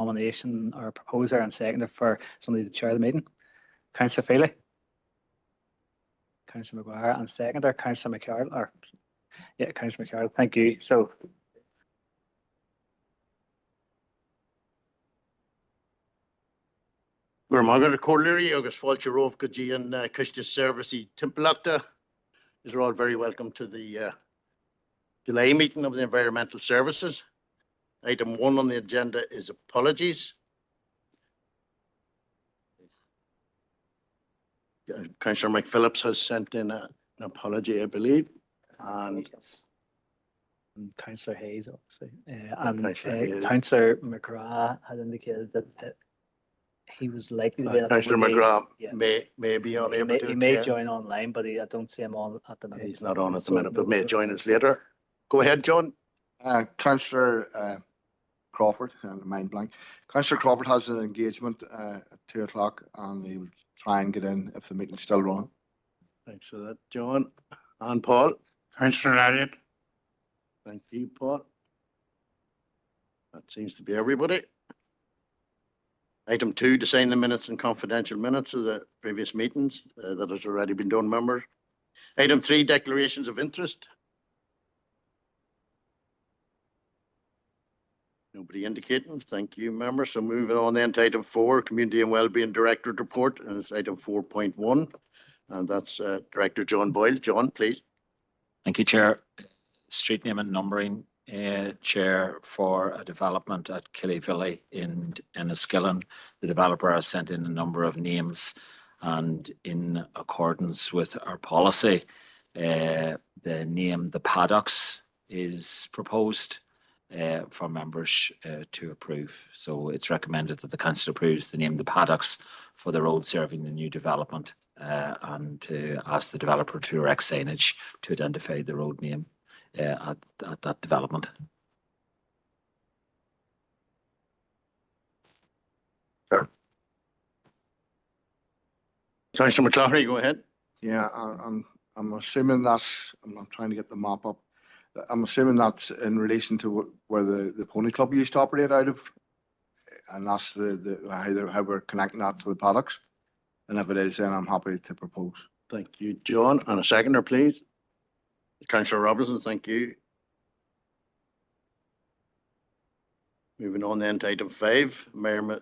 nomination or proposer and seconder for somebody to chair the meeting? Councillor Feely. Councillor Maguire and seconder, Councillor McCarroll. Councillor McCarroll, thank you. So We're Margaret Corleary, August Fulcher Rove, Kajian, Kushtis Servicey, Timpalakta. You're all very welcome to the July meeting of the Environmental Services. Item 1 on the agenda is apologies. Councillor McPhillips has sent in an apology, I believe. And Councillor Hayes, obviously. Councillor McGrath had indicated that he was likely to be. Councillor McGrath may be unable to. He may join online, but I don't see him on at the minute. He's not on at the minute, but may join us later. Go ahead, John. Councillor Crawford, mind blank. Councillor Crawford has an engagement at 2 o'clock and he will try and get in if the meeting's still running. Thanks for that, John. And Paul. Councillor Elliott. Thank you, Paul. That seems to be everybody. Item 2, to sign the minutes and confidential minutes of the previous meetings. That has already been done, members. Item 3, declarations of interest. Nobody indicating. Thank you, members. So moving on then to item 4, Community and Wellbeing Directorate Report. And it's item 4.1. And that's Director John Boyle. John, please. Thank you, Chair. Street name and numbering chair for a development at Killyvilly in Enniskillen. The developer has sent in a number of names, and in accordance with our policy, the name The Paddocks is proposed for members to approve. So it's recommended that the council approves the name The Paddocks for the road serving the new development and to ask the developer to erect signage to identify the road name at that development. Sure. Councillor McCloughlin, go ahead. Yeah, I'm assuming that's, I'm not trying to get the map up. I'm assuming that's in relation to where the pony club used to operate out of, and that's how we're connecting that to the paddocks. And if it is, then I'm happy to propose. Thank you, John. And a seconder, please. Councillor Robinson, thank you. Moving on then to item 5,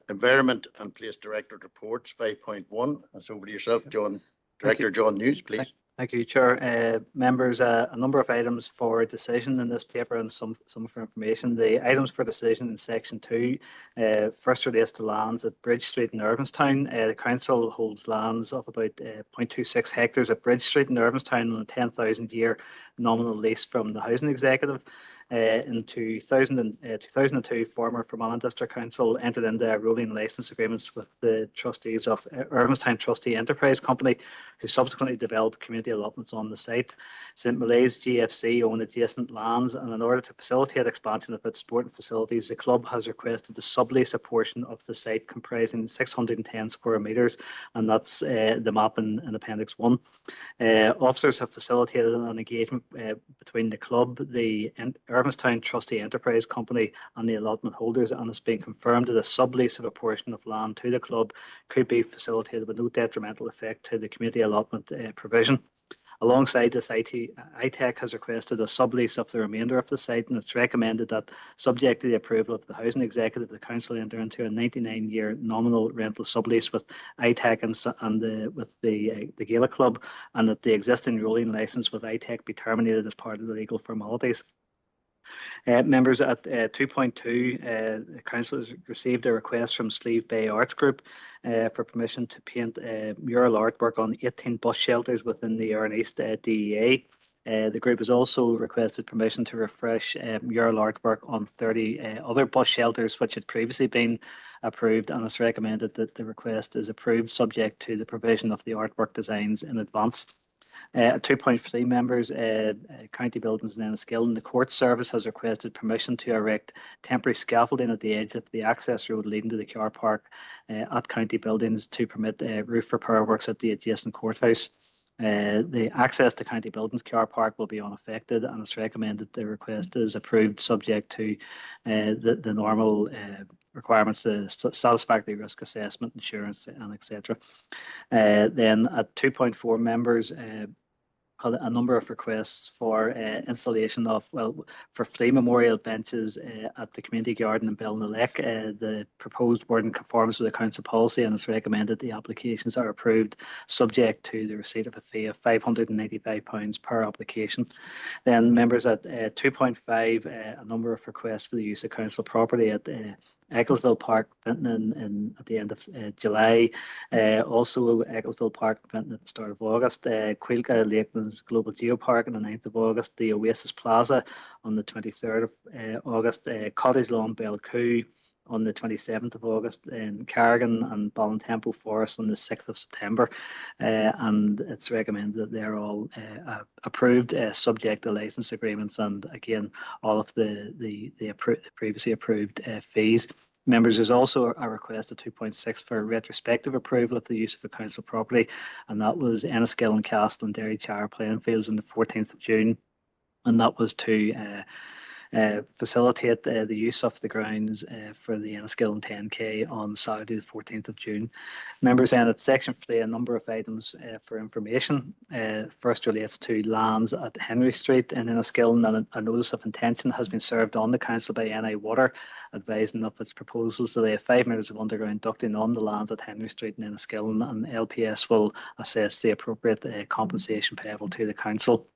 Environment and Place Directorate Reports 5.1. That's over to yourself, John. Director John News, please. Thank you, Chair. Members, a number of items for decision in this paper and some for information. The items for decision in section 2 first relates to lands at Bridge Street in Irvinstown. The council holds lands of about 0.26 hectares at Bridge Street in Irvinstown on a 10,000-year nominal lease from the Housing Executive. In 2002, former Fermanagh District Council entered into rolling licence agreements with the trustees of Irvinstown Trustee Enterprise Company, who subsequently developed community allotments on the site. St Malay's GFC own adjacent lands, and in order to facilitate expansion of its sporting facilities, the club has requested to sublease a portion of the site comprising 610 square metres, and that's the map in Appendix 1. Officers have facilitated an engagement between the club, the Irvinstown Trustee Enterprise Company and the allotment holders, and it's been confirmed that a sublease of a portion of land to the club could be facilitated with no detrimental effect to the community allotment provision. Alongside this, ITEC has requested a sublease of the remainder of the site, and it's recommended that, subject to the approval of the Housing Executive, the council enter into a 99-year nominal rental sublease with ITEC and with the Gaelic Club, and that the existing rolling licence with ITEC be terminated as part of the legal formalities. Members, at 2.2, the council has received a request from Slieve Bay Arts Group for permission to paint mural artwork on 18 bus shelters within the Erne East DEA. The group has also requested permission to refresh mural artwork on 30 other bus shelters which had previously been approved, and it's recommended that the request is approved subject to the provision of the artwork designs in advance. 2.3 members, County Buildings in Enniskillen. The Court Service has requested permission to erect temporary scaffolding at the edge of the access road leading to the car park at County Buildings to permit roof repair works at the adjacent courthouse. The access to County Buildings car park will be unaffected, and it's recommended the request is approved subject to the normal requirements, satisfactory risk assessment, insurance, and etc. Then at 2.4, members had a number of requests for installation of, for flea memorial benches at the community garden in Ballinalek. The proposed wording conforms with the council policy, and it's recommended the applications are approved subject to the receipt of a fee of £595 per application. Then members at 2.5, a number of requests for the use of council property at Ecclesville Park, Benton, at the end of July. Also Ecclesville Park, Benton at the start of August. Quilca Lakelands Global Geopark on the 9th of August. The Oasis Plaza on the 23rd of August. Cottage Lawn Belcoo on the 27th of August. In Carrigan and Ballintempo Forest on the 6th of September. And it's recommended that they're all approved subject to license agreements, and again all of the previously approved fees. Members, there's also a request of 2.6 for retrospective approval of the use of a council property, and that was Enniskillen Castle and Derrychire playing fields on the 14th of June, and that was to facilitate the use of the grounds for the Enniskillen 10K on Saturday the 14th of June. Members, then at section 3, a number of items for information. First relates to lands at Henry Street in Enniskillen, and a notice of intention has been served on the council by NI Water advising of its proposals to lay 5 metres of underground ducting on the lands at Henry Street in Enniskillen, and LPS will assess the appropriate compensation payable to the council.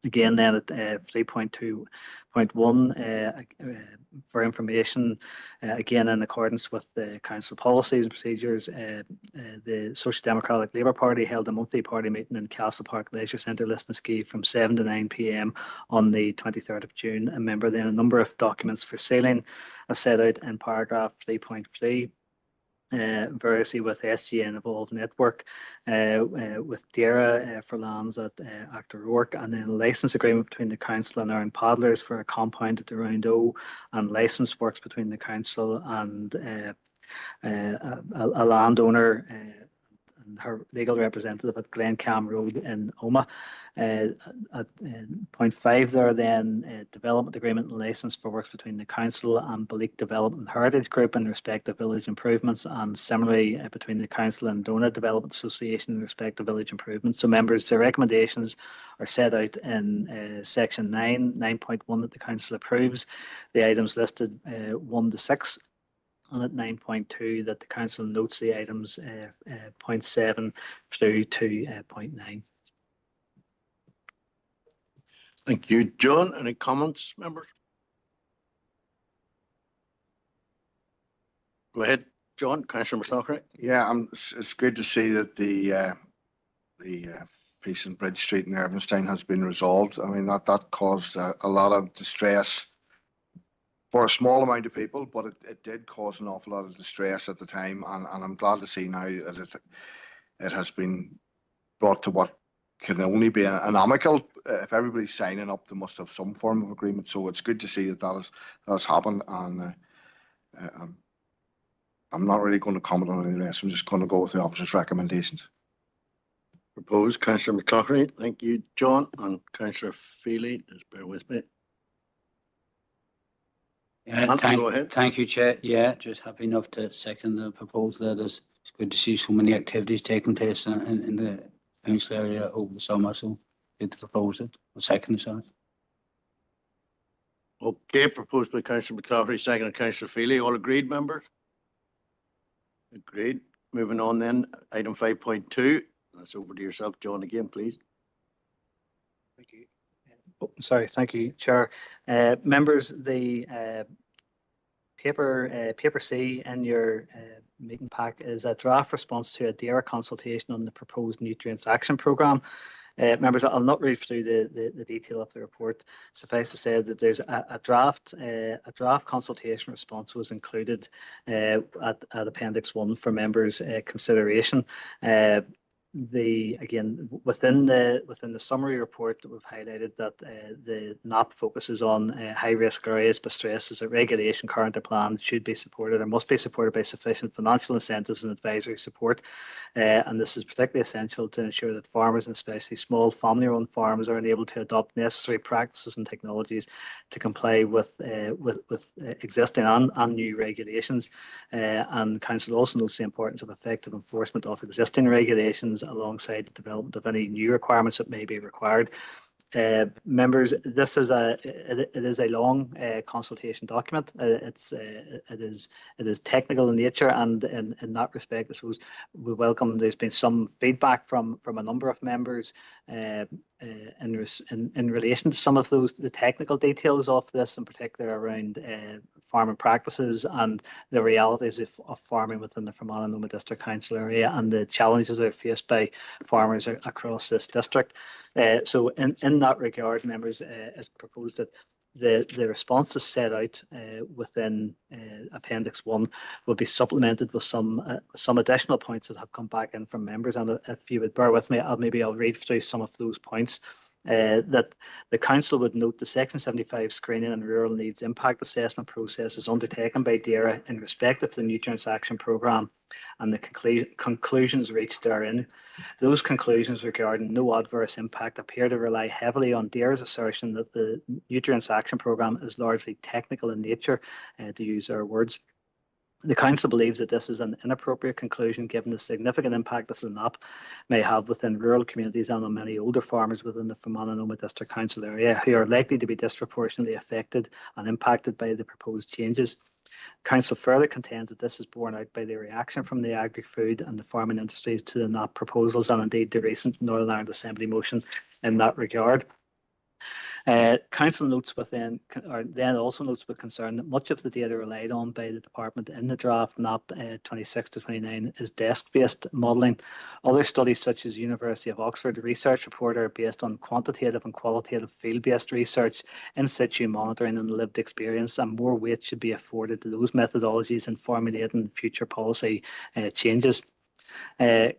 Again, then at 3.2.1 for information, again in accordance with the council policies and procedures, the Social Democratic Labour Party held a monthly party meeting in Castle Park Leisure Centre, Lisnaskea, from 7 to 9 p.m. on the 23rd of June. And remember, then a number of documents for sealing as set out in paragraph 3.3. Variously with SGN Evolve Network, with DERA for lands at Actor Rourke, and then a licence agreement between the council and Aaron Paddlers for a compound at the Round O, and licence works between the council and a landowner and her legal representative at Glencam Road in Omagh. At point 5 there, then development agreement and licence for works between the council and Balik Development Heritage Group in respect of village improvements, and similarly between the council and Donagh Development Association in respect of village improvements. So members, the recommendations are set out in section 9.1 that the council approves the items listed 1 to 6. And at 9.2 that the council notes the items 0.7 through to 0.9. Thank you, John. Any comments, members? Go ahead, John. Councillor McLaughlin. Yeah, it's good to see that the piece in Bridge Street in Irvinstein has been resolved. I mean, that caused a lot of distress for a small amount of people, but it did cause an awful lot of distress at the time, and I'm glad to see now that it has been brought to what can only be an amicable. If everybody's signing up, they must have some form of agreement. So it's good to see that has happened, and I'm not really going to comment on any of the rest. I'm just going to go with the officer's recommendations. Proposed, Councillor McLaughlin. Thank you, John. And Councillor Feely, just bear with me. Go ahead. Thank you, Chair. Yeah, just happy enough to second the proposal. It's good to see so many activities taking place in the Peninsula area over the summer, so good to propose it. I'll second it, sorry. Okay, proposed by Councillor McLaughlin, second by Councillor Feely. All agreed, members? Agreed. Moving on then, item 5.2. That's over to yourself, John, again, please. Thank you. Oh, sorry, thank you, Chair. Members, the paper C in your meeting pack is a draft response to a DARE consultation on the proposed Nutrients Action Programme. Members, I'll not read through the detail of the report. Suffice to say that there's a draft consultation response was included at Appendix 1 for members' consideration. Again, within the summary report, we've highlighted that the NAP focuses on high risk areas, but stresses that regulation current or planned should be supported or must be supported by sufficient financial incentives and advisory support. And this is particularly essential to ensure that farmers, and especially small family-run farms, are enabled to adopt necessary practices and technologies to comply with existing and new regulations. And Council also notes the importance of effective enforcement of existing regulations alongside the development of any new requirements that may be required. Members, this is it is a long consultation document. It is technical in nature, and in that respect, I suppose we welcome. There's been some feedback from a number of members in relation to some of the technical details of this, in particular around farming practices and the realities of farming within the Fermanagh and Omagh District Council area and the challenges that are faced by farmers across this district. So in that regard, members, it's proposed that the responses set out within Appendix 1 will be supplemented with some additional points that have come back in from members. And if you would bear with me, I'll read through some of those points. That the Council would note the Section 75 screening and rural needs impact assessment process is undertaken by DAERA in respect of the Nutrients Action Programme and the conclusions reached therein. Those conclusions regarding no adverse impact appear to rely heavily on DAERA's assertion that the Nutrients Action Programme is largely technical in nature, to use their words. The Council believes that this is an inappropriate conclusion given the significant impact that the NAP may have within rural communities and on many older farmers within the Fermanagh and Omagh District Council area who are likely to be disproportionately affected and impacted by the proposed changes. Council further contends that this is borne out by the reaction from the agri-food and the farming industries to the NAP proposals and indeed the recent Northern Ireland Assembly motion in that regard. Council notes then also notes with concern that much of the data relied on by the department in the draft NAP 26 to 29 is desk-based modelling. Other studies such as University of Oxford research report are based on quantitative and qualitative field-based research, in situ monitoring and lived experience, and more weight should be afforded to those methodologies in formulating future policy changes.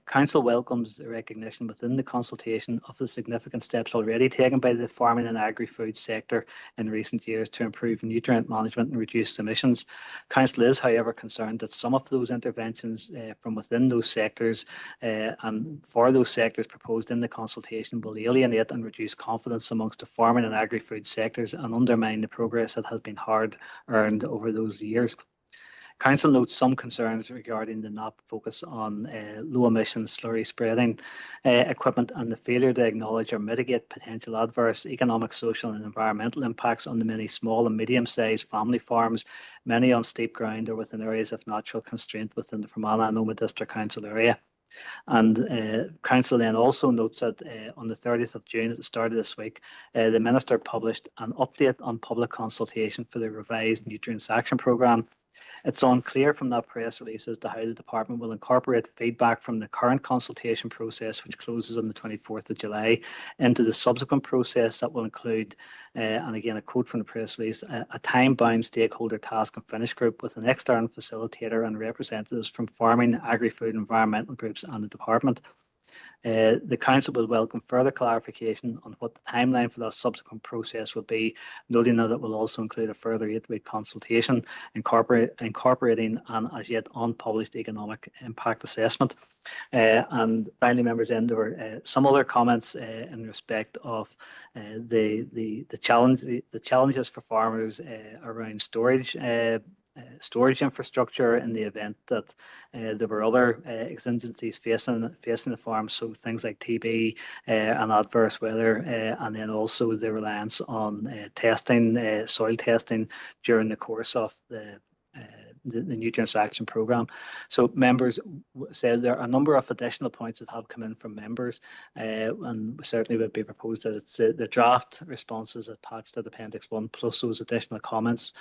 Council welcomes the recognition within the consultation of the significant steps already taken by the farming and agri-food sector in recent years to improve nutrient management and reduce emissions. Council is, however, concerned that some of those interventions from within those sectors and for those sectors proposed in the consultation will alienate and reduce confidence amongst the farming and agri-food sectors and undermine the progress that has been hard earned over those years. Council notes some concerns regarding the NAP focus on low emission slurry spreading equipment and the failure to acknowledge or mitigate potential adverse economic, social and environmental impacts on the many small and medium-sized family farms, many on steep ground or within areas of natural constraint within the Fermanagh and Omagh District Council area. And Council then also notes that on the 30th of June, at the start of this week, the Minister published an update on public consultation for the revised Nutrients Action Programme. It's unclear from that press release as to how the department will incorporate feedback from the current consultation process, which closes on the 24th of July, into the subsequent process that will include, and again, a quote from the press release, a time-bound stakeholder task and finish group with an external facilitator and representatives from farming, agri-food, environmental groups and the department. The Council will welcome further clarification on what the timeline for that subsequent process will be, noting that it will also include a further 8-week consultation incorporating an as yet unpublished economic impact assessment. And finally, members, there were some other comments in respect of the challenges for farmers around storage infrastructure in the event that there were other exigencies facing the farm, so things like TB and adverse weather, and then also the reliance on testing, soil testing during the course of the Nutrients Action Programme. So members said there are a number of additional points that have come in from members, and certainly would be proposed that it's the draft responses attached to Appendix 1 plus those additional comments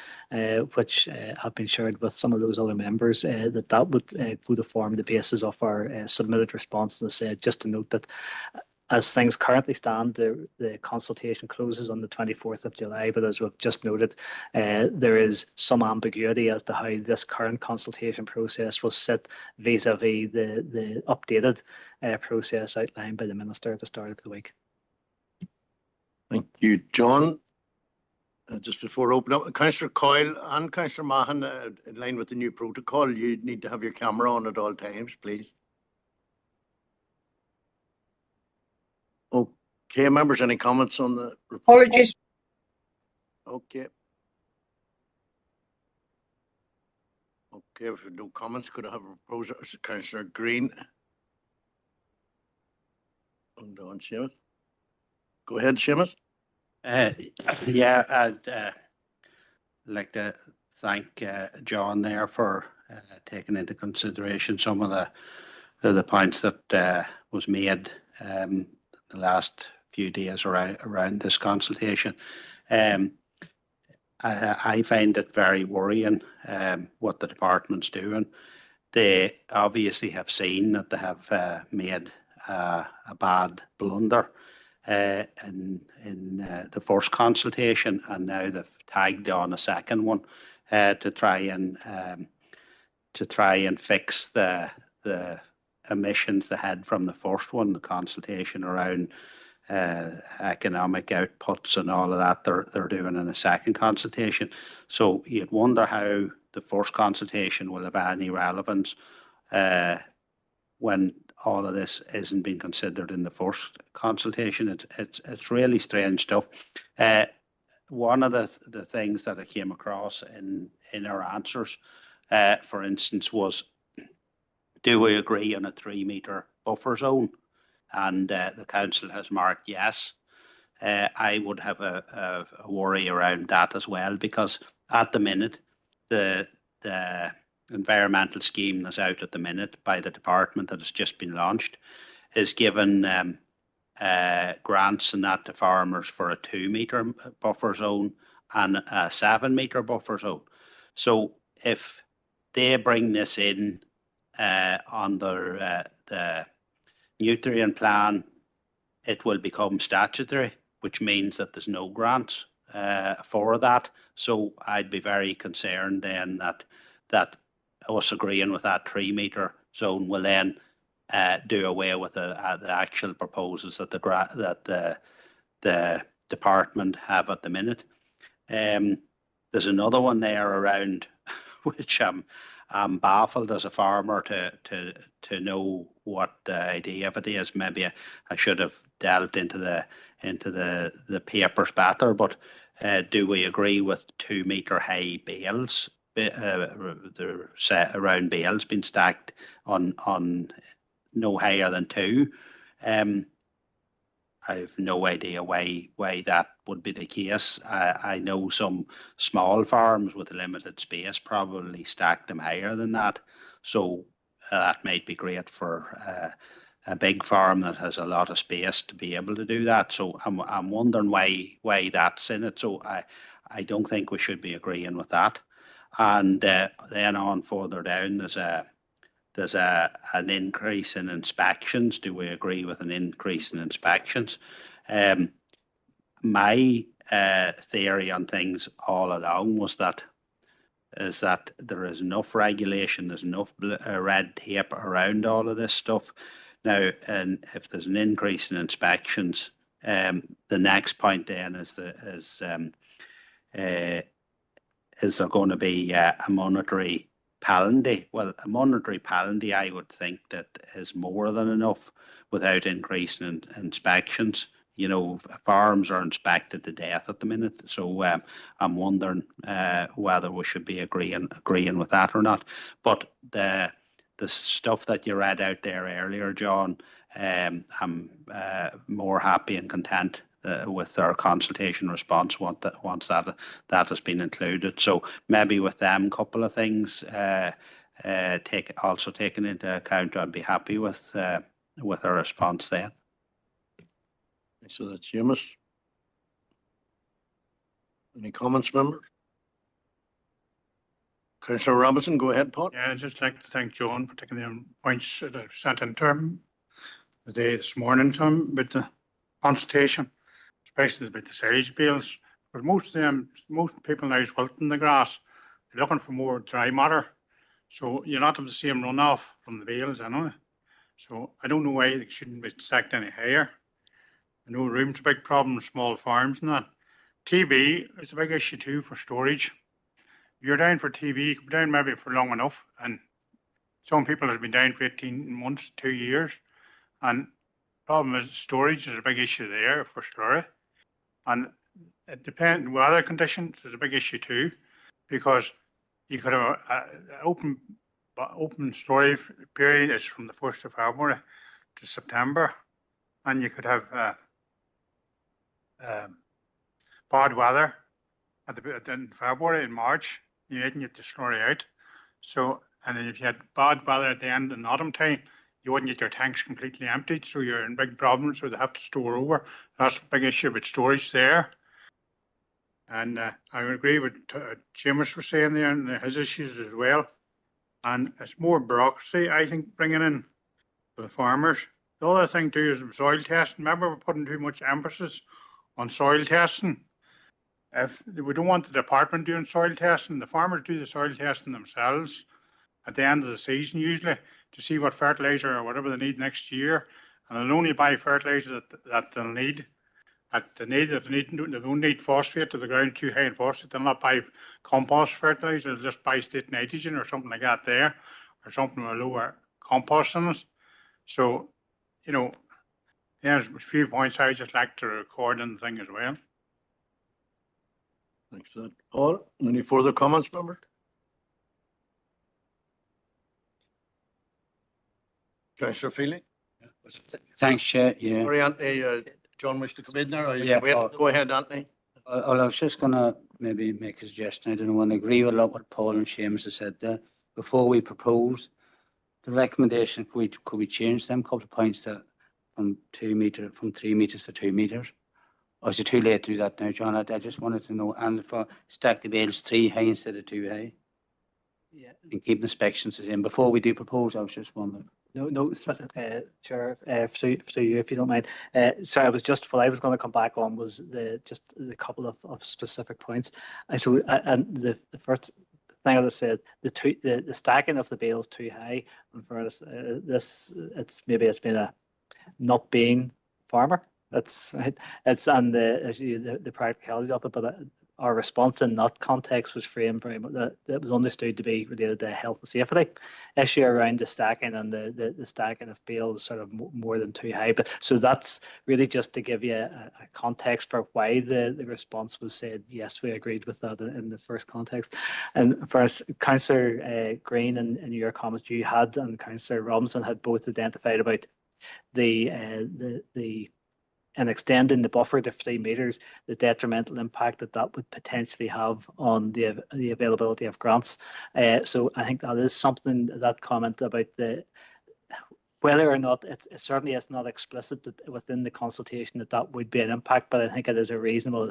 which have been shared with some of those other members, that would go to form the basis of our submitted response. As I said, just to note that as things currently stand, the consultation closes on the 24th of July, but as we've just noted, there is some ambiguity as to how this current consultation process will sit vis-a-vis the updated process outlined by the Minister at the start of the week. Thank you, John. Just before opening up, Councillor Coyle and Councillor Mahan, in line with the new protocol, you need to have your camera on at all times, please. Okay, members, any comments on the report? Apologies. Okay. Okay, if no comments, could I have a proposer, Councillor Green? And on Seamus. Go ahead, Seamus. Yeah, I'd like to thank John there for taking into consideration some of the points that was made the last few days around this consultation. I find it very worrying what the department's doing. They obviously have seen that they have made a bad blunder in the first consultation, and now they've tagged on a second one to try and fix the emissions they had from the first one, the consultation around economic outputs and all of that. They're doing in a second consultation. So you'd wonder how the first consultation will have any relevance when all of this isn't being considered in the first consultation. It's really strange stuff. One of the things that I came across in our answers, for instance, was, do we agree on a 3-metre buffer zone? And the council has marked yes. I would have a worry around that as well, because at the minute, the environmental scheme that's out at the minute by the department that has just been launched is given grants and that to farmers for a 2-metre buffer zone and a 7-metre buffer zone. So if they bring this in under the nutrient plan, it will become statutory, which means that there's no grants for that. So I'd be very concerned then that us agreeing with that 3-metre zone will then do away with the actual proposals that the department have at the minute. There's another one there around which I'm baffled as a farmer to know what the idea of it is. Maybe I should have delved into the papers better. But do we agree with 2-metre high bales? They're set around bales being stacked on no higher than 2. I have no idea why that would be the case. I know some small farms with limited space probably stack them higher than that. So that might be great for a big farm that has a lot of space to be able to do that. So I'm wondering why that's in it. So I don't think we should be agreeing with that. And then on further down, there's an increase in inspections. Do we agree with an increase in inspections? My theory on things all along was that there is enough regulation, there's enough red tape around all of this stuff. Now, and if there's an increase in inspections, the next point then is there going to be a monetary penalty? Well, a monetary penalty, I would think that is more than enough without increasing inspections. You know, farms are inspected to death at the minute. So I'm wondering whether we should be agreeing with that or not. But the stuff that you read out there earlier, John, I'm more happy and content with our consultation response once that has been included. So maybe with them couple of things also taken into account, I'd be happy with our response then. So that's Seamus. Any comments, members? Councillor Robinson, go ahead, Paul. Yeah, I'd just like to thank John for taking the points that I've sent in term. the day this morning, Tom, with the consultation, especially with the silage bales. Because most people now is wilting the grass. They're looking for more dry matter. So you're not have the same runoff from the bales, anyway. So I don't know why they shouldn't be stacked any higher. I know room's a big problem, small farms and that. TB is a big issue too for storage. If you're down for TB, you can be down maybe for long enough. And some people have been down for 18 months, 2 years. And problem is storage is a big issue there for slurry. And it depends, weather conditions is a big issue too, because you could have an open slurry period is from the 1st of February to September. And you could have bad weather in February and March, you didn't get the slurry out. So, and then if you had bad weather at the end in autumn time, you wouldn't get your tanks completely emptied, so you're in big problems, so they have to store over. That's a big issue with storage there. And I agree with Seamus was saying there and his issues as well. And it's more bureaucracy, I think, bringing in for the farmers. The other thing too is soil testing. Remember, we're putting too much emphasis on soil testing. If we don't want the department doing soil testing, the farmers do the soil testing themselves at the end of the season usually to see what fertilizer or whatever they need next year. And they'll only buy fertilizer that they'll need. If they don't need phosphate to the ground too high in phosphate, they'll not buy compost fertilizer, they'll just buy state nitrogen or something like that there, or something with lower compost in it. So, you know, there's a few points I just like to record in the thing as well. Thanks for that. Paul, any further comments, member? Councillor Feely? Thanks, Chair. Yeah. Sorry, Anthony, John wished to come in there. Yeah, Go ahead, Anthony. I was just going to maybe make a suggestion. I don't know, and I agree with a lot what Paul and Seamus have said there. Before we propose the recommendation, could we change them couple of points to from 3 meters to 2 meters? Or is it too late to do that now, John? I just wanted to know, and for stack the bales 3 high instead of 2 high. Yeah. And keep inspections the same. Before we do propose, I was just wondering. No, Chair, through you, if you don't mind. So I was just, what I was going to come back on was just the couple of specific points. And so, and the first thing I said, the stacking of the bales too high, and for this, it's been a not being farmer. It's and the practicality of it, but our response in that context was framed very much that was understood to be related to health and safety issue around the stacking and the stacking of bales sort of more than too high. But so that's really just to give you a context for why the response was said, yes, we agreed with that in the first context. And first, Councillor Green and your comments you had and Councillor Robinson had both identified about and extending the buffer to 3 meters, the detrimental impact that would potentially have on the availability of grants. So I think that is something, that comment about whether or not it certainly is not explicit that within the consultation that would be an impact, but I think it's a reasonable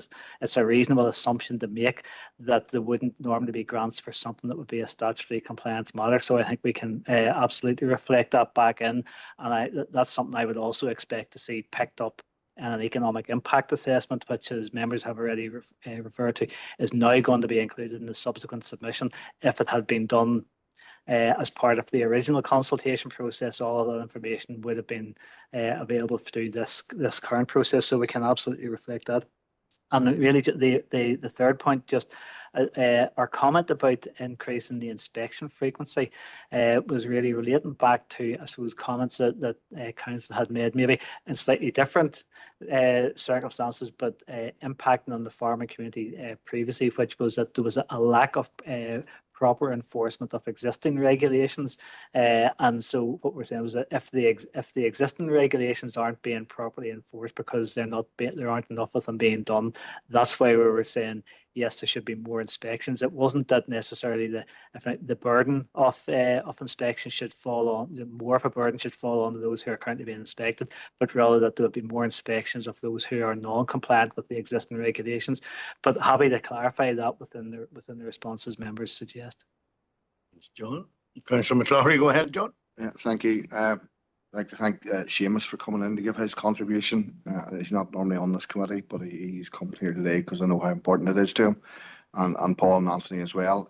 assumption to make that there wouldn't normally be grants for something that would be a statutory compliance matter. So I think we can absolutely reflect that back in, and that's something I would also expect to see picked up and an economic impact assessment, which as members have already referred to, is now going to be included in the subsequent submission. If it had been done as part of the original consultation process, all of that information would have been available through this current process, so we can absolutely reflect that. And really the third point, just our comment about increasing the inspection frequency was really relating back to, I suppose, comments that Council had made, maybe in slightly different circumstances, but impacting on the farming community previously, which was that there was a lack of proper enforcement of existing regulations, and so what we're saying was that if the existing regulations aren't being properly enforced because there aren't enough of them being done, that's why we were saying yes, there should be more inspections. It wasn't that necessarily the burden of inspection should fall on, more of a burden should fall on those who are currently being inspected, but rather that there would be more inspections of those who are non-compliant with the existing regulations. But happy to clarify that within the responses members suggest. Thanks, John. Councillor McCloughlin, go ahead, John. Yeah, thank you. like to thank Seamus for coming in to give his contribution. He's not normally on this committee, but he's come here today because I know how important it is to him, and Paul and Anthony as well.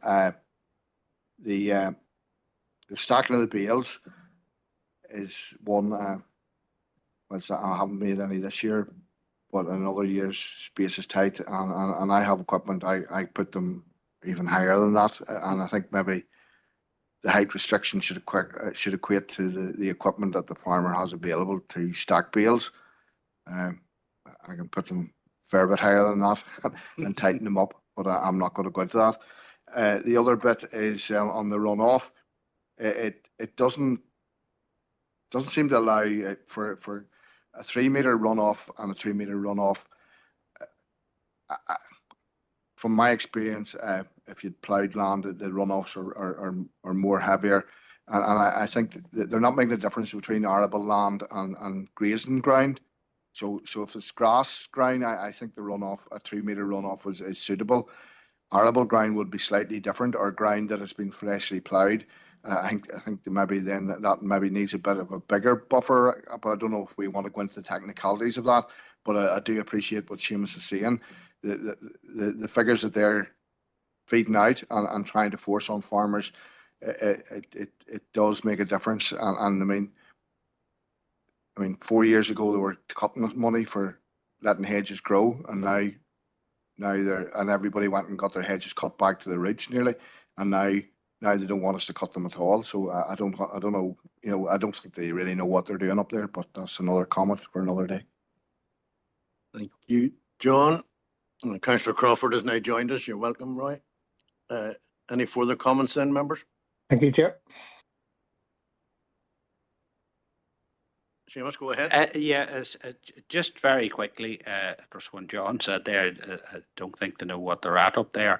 The stacking of the bales is one. Well, I haven't made any this year, but another year's space is tight, and I have equipment. I put them even higher than that, and I think maybe the height restriction should equate to the equipment that the farmer has available to stack bales. I can put them a fair bit higher than that and tighten them up, but I'm not going to go into that. The other bit is on the runoff. It doesn't seem to allow for a 3 meter runoff and a 2 meter runoff. From my experience, if you'd ploughed land, the runoffs are more heavier, and I think that they're not making a difference between arable land and grazing ground. So if it's grass ground, I think the runoff, a 2 meter runoff, is suitable. Arable ground would be slightly different, or ground that has been freshly ploughed. I think maybe then that maybe needs a bit of a bigger buffer, but I don't know if we want to go into the technicalities of that. But I do appreciate what Seamus is saying. The figures that they're feeding out and trying to force on farmers, it does make a difference. And I mean, 4 years ago they were cutting money for letting hedges grow, and now everybody went and got their hedges cut back to the ridge nearly, and now they don't want us to cut them at all. So I don't know. I don't think they really know what they're doing up there. But that's another comment for another day. Thank you, John. Councillor Crawford has now joined us. You're welcome, Roy. Any further comments then, members? Thank you, Chair. Seamus, go ahead. Just very quickly, just when John said there, I don't think they know what they're at up there.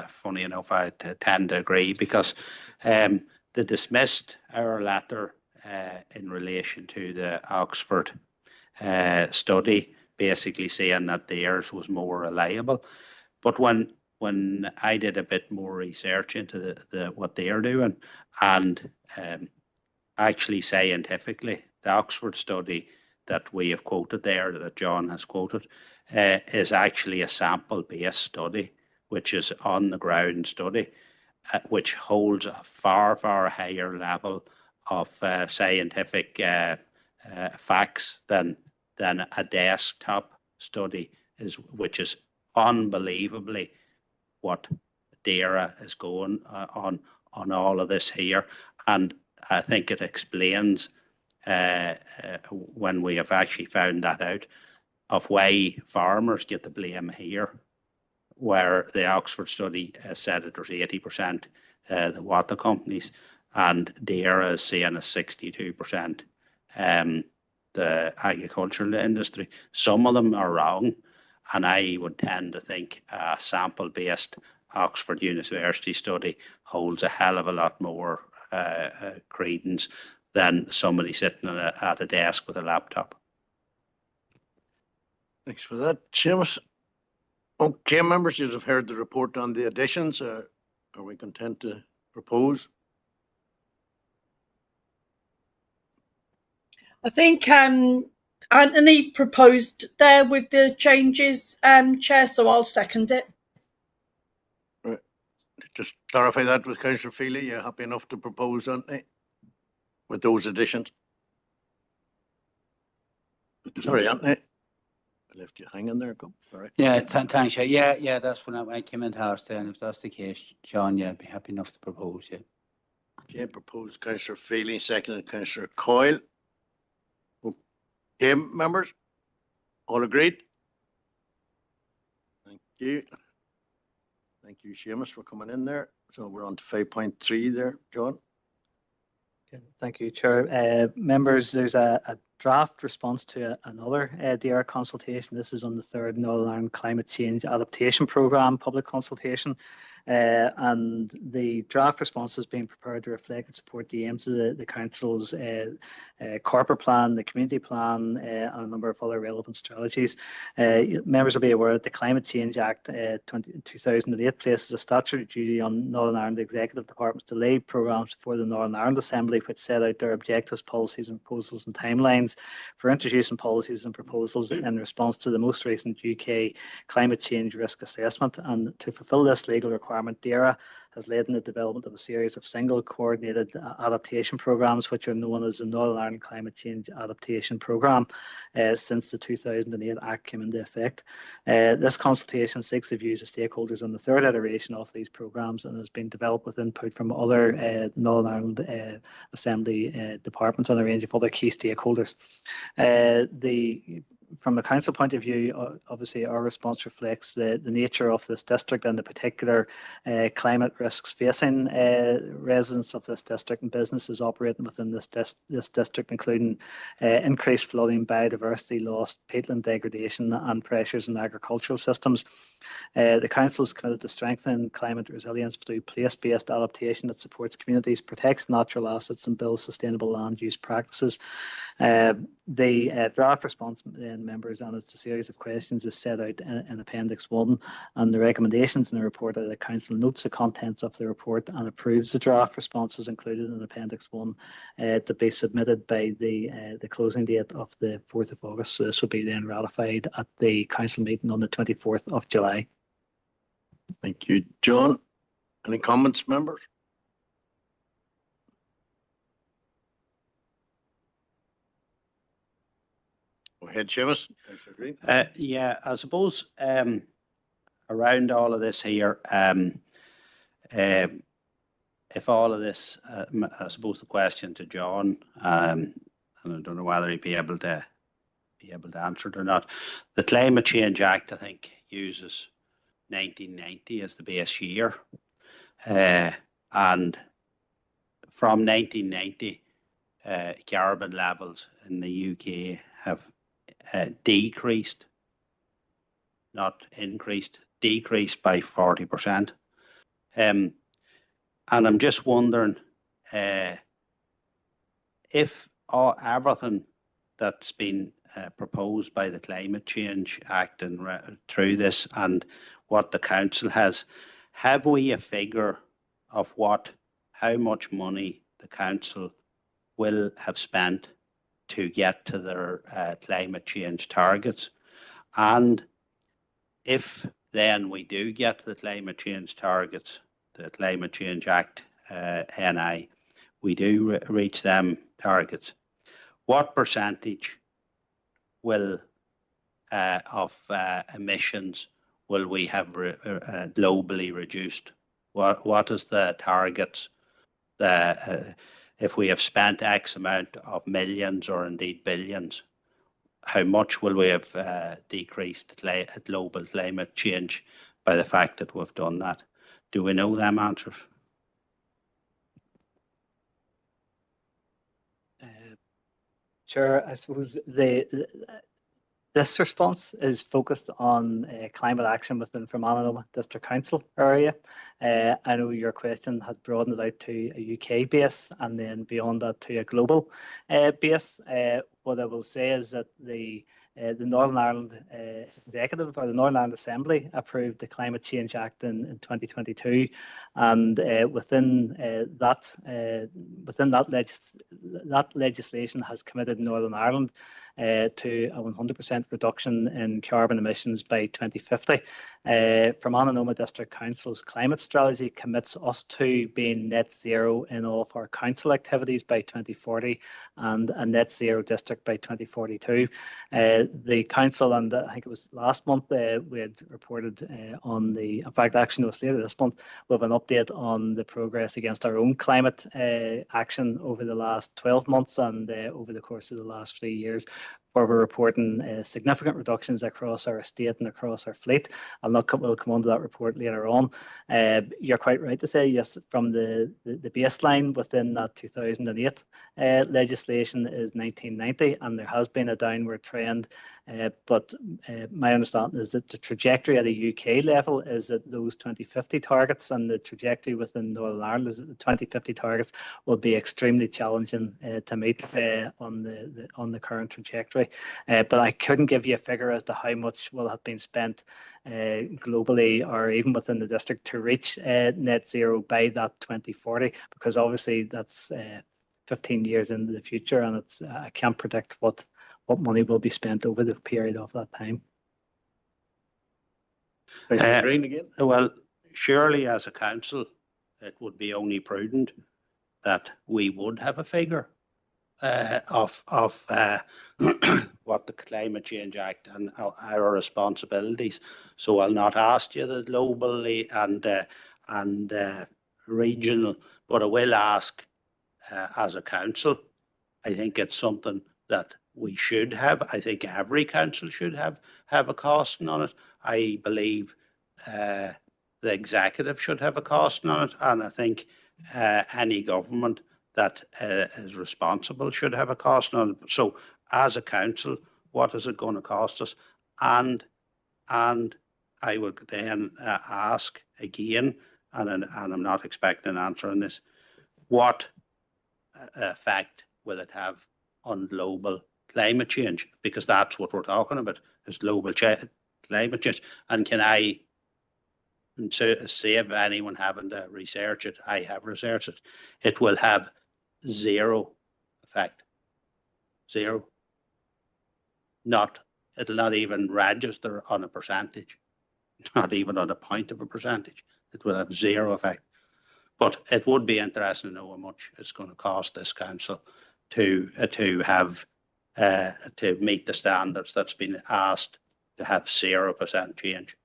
Funny enough, I tend to agree, because they dismissed our letter in relation to the Oxford study, basically saying that theirs was more reliable. But when I did a bit more research into what they're doing, and actually scientifically, the Oxford study that we have quoted there, that John has quoted, is actually a sample-based study, which is on the ground study, which holds a far, far higher level of scientific facts than a desktop study which is unbelievably what DAERA is going on all of this here. And I think it explains, when we have actually found that out, of why farmers get the blame here, where the Oxford study said that there's 80% the water companies, and DAERA is saying a 62%. The agricultural industry. Some of them are wrong, and I would tend to think a sample-based Oxford University study holds a hell of a lot more credence than somebody sitting at a desk with a laptop. Thanks for that, Seamus. Okay, members, you have heard the report on the additions. Are we content to propose? I think Anthony proposed there with the changes, Chair, so I'll second it. Right. Just clarify that with Councillor Feely. You're happy enough to propose, Anthony, with those additions? Sorry, Anthony. I left you hanging there. Go. All right. Yeah, thanks. Yeah, that's when I came into house there, and if that's the case, John, yeah, I'd be happy enough to propose, yeah. Okay, proposed Councillor Feely, seconded Councillor Coyle. Okay, members, all agreed? Thank you. Thank you, Seamus, for coming in there. So we're on to 5.3 there, John. Okay, thank you, Chair. Members, there's a draft response to another DAERA consultation. This is on the third Northern Ireland Climate Change Adaptation Programme public consultation. And the draft response has been prepared to reflect and support the aims of the Council's corporate plan, the community plan, and a number of other relevant strategies. Members will be aware that the Climate Change Act 2008 places a statutory duty on Northern Ireland Executive Departments to lead programmes for the Northern Ireland Assembly, which set out their objectives, policies and proposals and timelines for introducing policies and proposals in response to the most recent UK climate change risk assessment. And to fulfil this legal requirement, DAERA has led in the development of a series of single coordinated adaptation programmes, which are known as the Northern Ireland Climate Change Adaptation Programme, since the 2008 Act came into effect. This consultation seeks the views of stakeholders on the third iteration of these programmes and has been developed with input from other Northern Ireland Assembly departments and a range of other key stakeholders. From the council point of view, obviously our response reflects the nature of this district and the particular climate risks facing residents of this district and businesses operating within this district, including increased flooding, biodiversity loss, peatland degradation and pressures in agricultural systems. The council is committed to strengthening climate resilience through place-based adaptation that supports communities, protects natural assets and builds sustainable land use practices. The draft response, members, and it's a series of questions is set out in Appendix 1, and the recommendations in the report are the council notes the contents of the report and approves the draft responses included in Appendix 1 to be submitted by the closing date of the 4th of August. So this will be then ratified at the council meeting on the 24th of July. Thank you, John. Any comments, members? Go ahead, Seamus. Yeah, I suppose around all of this here, if all of this, I suppose the question to John, and I don't know whether he'd be able to answer it or not. The Climate Change Act, I think, uses 1990 as the base year, and from 1990, carbon levels in the UK have decreased, not increased, decreased by 40%. And I'm just wondering if everything that's been proposed by the Climate Change Act and through this and what the council has, have we a figure of how much money the council will have spent to get to their climate change targets? And if then we do get to the climate change targets, the Climate Change Act, NI, we do reach them targets, what percentage will of emissions will we have globally reduced? What is the targets? If we have spent X amount of millions or indeed billions, how much will we have decreased global climate change by the fact that we've done that? Do we know them answers? Sure, I suppose this response is focused on climate action within Fermanagh District Council area. I know your question had broadened it out to a UK base and then beyond that to a global base. What I will say is that the Northern Ireland Executive or the Northern Ireland Assembly approved the Climate Change Act in 2022, and within that legislation has committed Northern Ireland to a 100% reduction in carbon emissions by 2050. Fermanagh District Council's climate strategy commits us to being net zero in all of our council activities by 2040 and a net zero district by 2042. The council, and I think it was last month, we had reported in fact actually it was later this month, we have an update on the progress against our own climate action over the last 12 months and over the course of the last 3 years, where we're reporting significant reductions across our estate and across our fleet. We'll come on to that report later on. You're quite right to say, yes, from the baseline within that 2008 legislation is 1990, and there has been a downward trend But my understanding is that the trajectory at a UK level is that those 2050 targets and the trajectory within Northern Ireland is that the 2050 targets will be extremely challenging to meet on the current trajectory. But I couldn't give you a figure as to how much will have been spent globally or even within the district to reach net zero by that 2040, because obviously that's 15 years into the future, and it's I can't predict what money will be spent over the period of that time. Councillor Green again. Well, surely as a council, it would be only prudent that we would have a figure of what the Climate Change Act and our responsibilities. So I'll not ask you the globally and regional, but I will ask as a council. I think it's something that we should have. I think every council should have a costing on it. I believe the executive should have a costing on it, and I think any government that is responsible should have a costing on it. So as a council, what is it going to cost us? And I would then ask again, and I'm not expecting an answer on this, what effect will it have on global climate change? Because that's what we're talking about, is global climate change. And can I save anyone having to research it? I have researched it. It will have zero effect. Zero. It'll not even register on a percentage, not even on a point of a percentage. It will have zero effect. But it would be interesting to know how much it's going to cost this council to have to meet the standards that's been asked to have 0% change.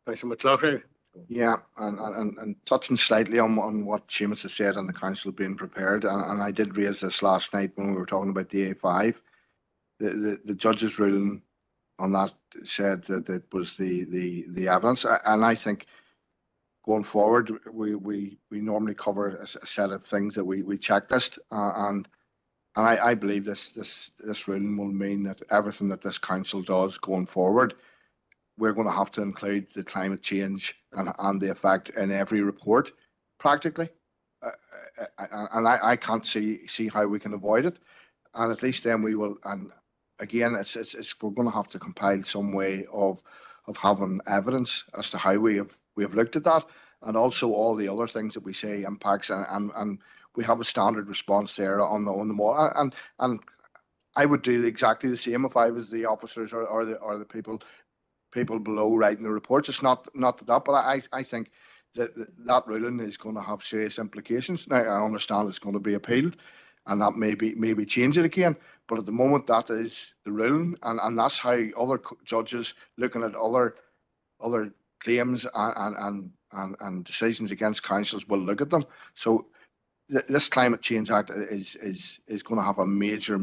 Councillor McLaughlin. Yeah, and touching slightly on what Seamus has said on the council being prepared, and I did raise this last night when we were talking about the A5. The judge's ruling on that said that it was the evidence, and I think going forward we normally cover a set of things that we checklist, and I believe this ruling will mean that everything that this council does going forward, we're going to have to include the climate change and the effect in every report, practically. And I can't see how we can avoid it. And at least then we will. And again, we're going to have to compile some way of having evidence as to how we have looked at that, and also all the other things that we say impacts, and we have a standard response there on the wall. And I would do exactly the same if I was the officers or the people below writing the reports. It's not that, but I think that ruling is going to have serious implications. Now I understand it's going to be appealed, and that maybe change it again. But at the moment, that is the ruling, and that's how other judges looking at other claims and decisions against councils will look at them. So this Climate Change Act is going to have a major,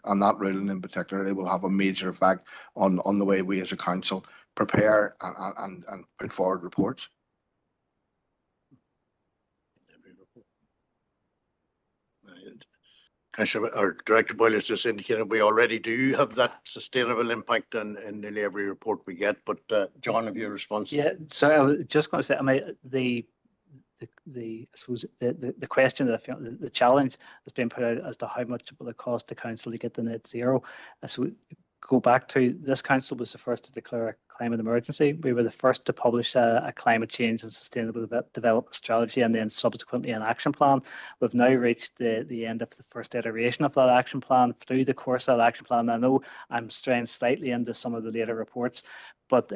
and that ruling in particular, it will have a major effect on the way we as a council prepare and put forward reports. Councillor, or Director Boyle has just indicated we already do have that sustainable impact in nearly every report we get. But John, have you a response? Yeah, so I was just going to say, I mean, I suppose the question, the challenge that's been put out as to how much will it cost the council to get the net zero. So go back to, this council was the first to declare a climate emergency. We were the first to publish a climate change and sustainable development strategy, and then subsequently an action plan. We've now reached the end of the first iteration of that action plan. Through the course of that action plan, I know I'm straying slightly into some of the later reports, but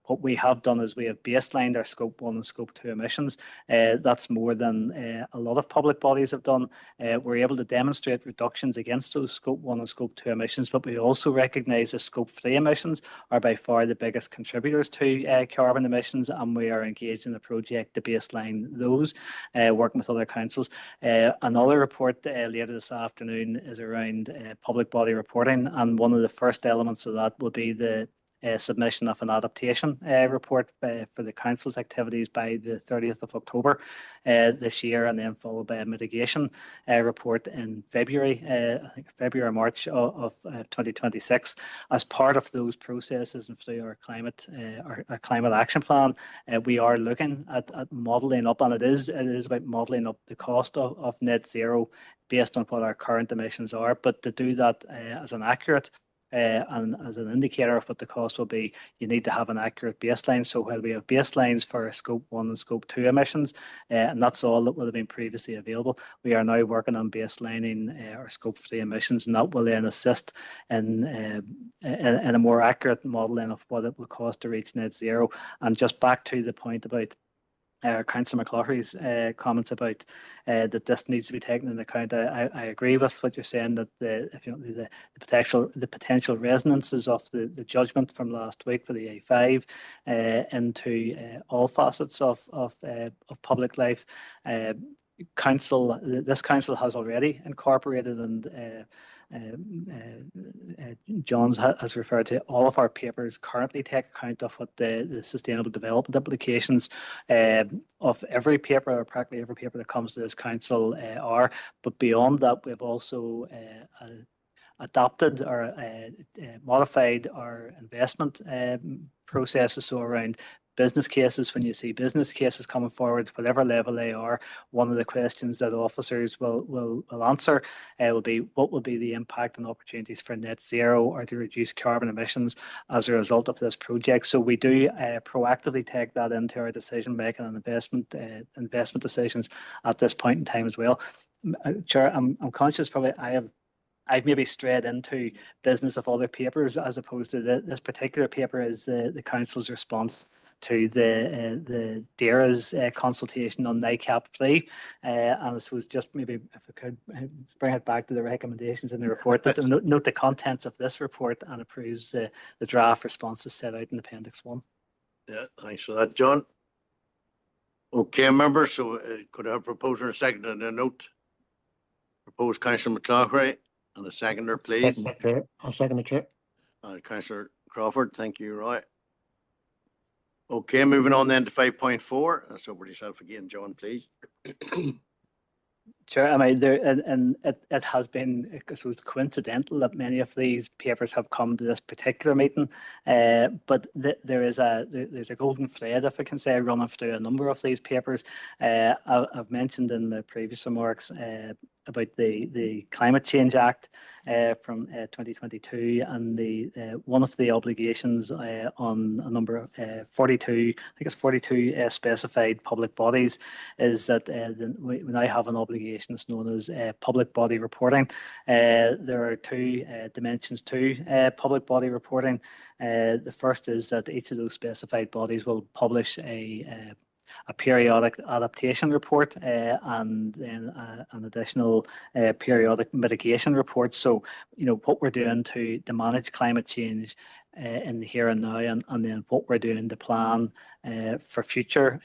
what we have done is we have baselined our Scope 1 and Scope 2 emissions. That's more than a lot of public bodies have done. We're able to demonstrate reductions against those Scope 1 and Scope 2 emissions, but we also recognise that Scope 3 emissions are by far the biggest contributors to carbon emissions, and we are engaged in a project to baseline those, working with other councils. Another report later this afternoon is around public body reporting, and one of the first elements of that will be the submission of an adaptation report for the council's activities by the 30th of October this year, and then followed by a mitigation report in February, I think February or March of 2026. As part of those processes and through our climate action plan, we are looking at modelling up, and it is about modelling up the cost of net zero based on what our current emissions are. But to do that as an accurate and as an indicator of what the cost will be, you need to have an accurate baseline. So while we have baselines for Scope 1 and Scope 2 emissions, and that's all that would have been previously available, we are now working on baselining our Scope 3 emissions, and that will then assist in a more accurate modelling of what it will cost to reach net zero. And just back to the point about Councillor McCloughry's comments about that this needs to be taken into account. I agree with what you're saying, that the potential resonances of the judgment from last week for the A5 into all facets of public life. This council has already incorporated, and Johns has referred to, all of our papers currently take account of what the sustainable development implications of every paper, or practically every paper that comes to this council are. But beyond that, we've also adapted or modified our investment processes. So around business cases, when you see business cases coming forward, whatever level they are, one of the questions that officers will answer will be, what will be the impact and opportunities for net zero or to reduce carbon emissions as a result of this project? So we do proactively take that into our decision making and investment decisions at this point in time as well. Chair, I'm conscious probably I've maybe strayed into business of other papers, as opposed to this particular paper is the council's response to the DAERA's consultation on NICAP plea. And this was just, maybe if I could bring it back to the recommendations in the report, that note the contents of this report and approves the draft responses set out in Appendix 1. Yeah, thanks for that, John. Okay, members, so could I have a proposer and a seconder and a note? Proposed Councillor McCloughry and a seconder, please. I'll second the chair. Councillor Crawford, thank you, Roy. Okay, moving on then to 5.4. That's over to yourself again, John, please. Sure. I mean, it has been, I suppose, coincidental that many of these papers have come to this particular meeting, but there's a golden thread, if I can say, running through a number of these papers. I've mentioned in my previous remarks about the Climate Change Act from 2022, and the one of the obligations on a number of 42, I think it's 42 specified public bodies, is that we now have an obligation that's known as public body reporting. There are two dimensions to public body reporting. The first is that each of those specified bodies will publish a periodic adaptation report and then an additional periodic mitigation report. So, what we're doing to manage climate change in the here and now, and then what we're doing to plan for future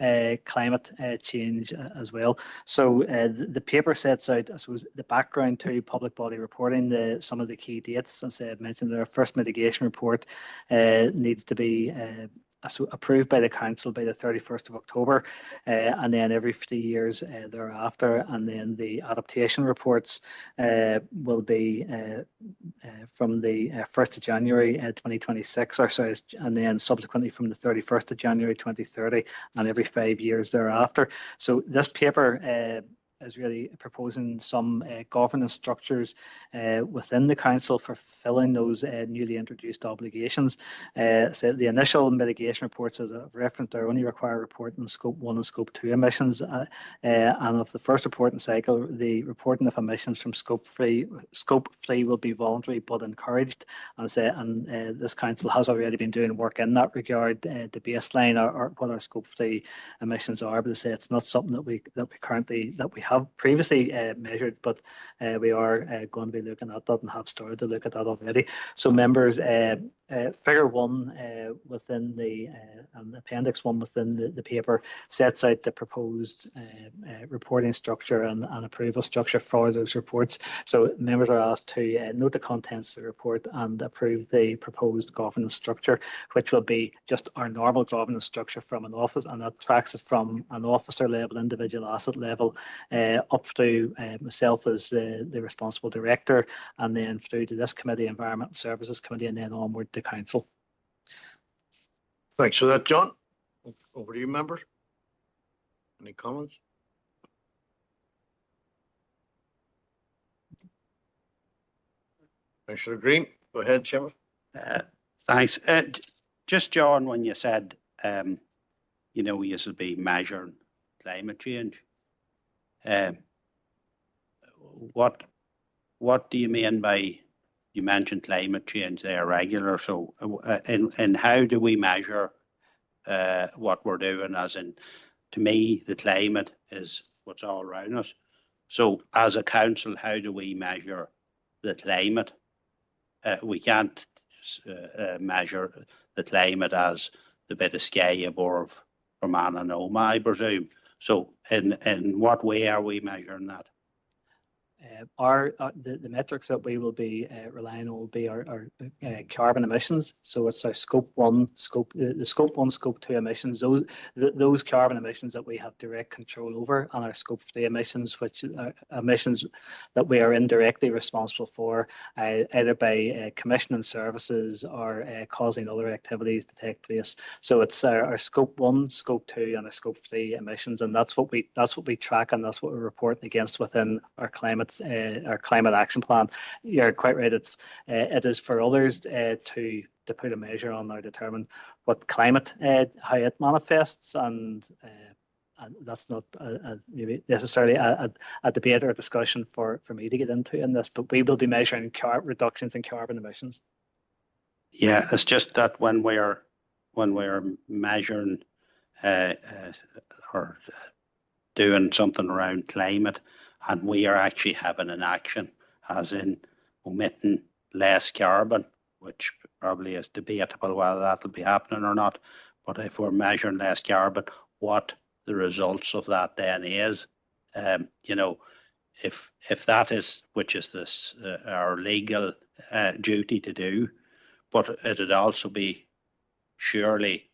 climate change as well. So the paper sets out, I suppose, the background to public body reporting, some of the key dates. As I mentioned, our first mitigation report needs to be approved by the council by the 31st of October, and then every 3 years thereafter. And then the adaptation reports will be from the 1st of January 2026, and then subsequently from the 31st of January 2030, and every 5 years thereafter. So this paper is really proposing some governance structures within the council for fulfilling those newly introduced obligations. So the initial mitigation reports, as I've referenced, are only require reporting on Scope 1 and Scope 2 emissions, and of the first reporting cycle, the reporting of emissions from Scope 3 will be voluntary but encouraged. And this council has already been doing work in that regard to baseline or what our Scope 3 emissions are. But I say it's not something that we currently have have previously measured, but we are going to be looking at that and have started to look at that already. So members, figure 1 within the appendix 1 within the paper sets out the proposed reporting structure and approval structure for those reports. So members are asked to note the contents of the report and approve the proposed governance structure, which will be just our normal governance structure from an office, and that tracks it from an officer level, individual asset level, up through myself as the responsible director, and then through to this committee, Environmental Services Committee, and then onward to council. Thanks for that, John. Over to you, members. Any comments? Councillor Green, go ahead, Chairman. Thanks. Just John, when you said, you know, you will be measuring climate change, what do you mean by, you mentioned climate change there regular, so and how do we measure what we're doing? As in, to me, the climate is what's all around us. So as a council, how do we measure the climate? We can't measure the climate as the bit of sky above from Ananoma, I presume. So in what way are we measuring that? The metrics that we will be relying on will be our carbon emissions. So it's our scope 1, scope 2 emissions. Those carbon emissions that we have direct control over, and our scope 3 emissions, which are emissions that we are indirectly responsible for, either by commissioning services or causing other activities to take place. So it's our scope 1, scope 2, and our scope 3 emissions, and that's what we track, and that's what we're reporting against within our climate action plan. You're quite right. It is for others to put a measure on or determine what climate, how it manifests, and that's not maybe necessarily a debate or a discussion for me to get into in this. But we will be measuring reductions in carbon emissions. Yeah, it's just that when we're measuring or doing something around climate, and we are actually having an action, as in omitting less carbon, which probably is debatable whether that will be happening or not. But if we're measuring less carbon, what the results of that then is, you know, if that is, which is this our legal duty to do, but it would also be surely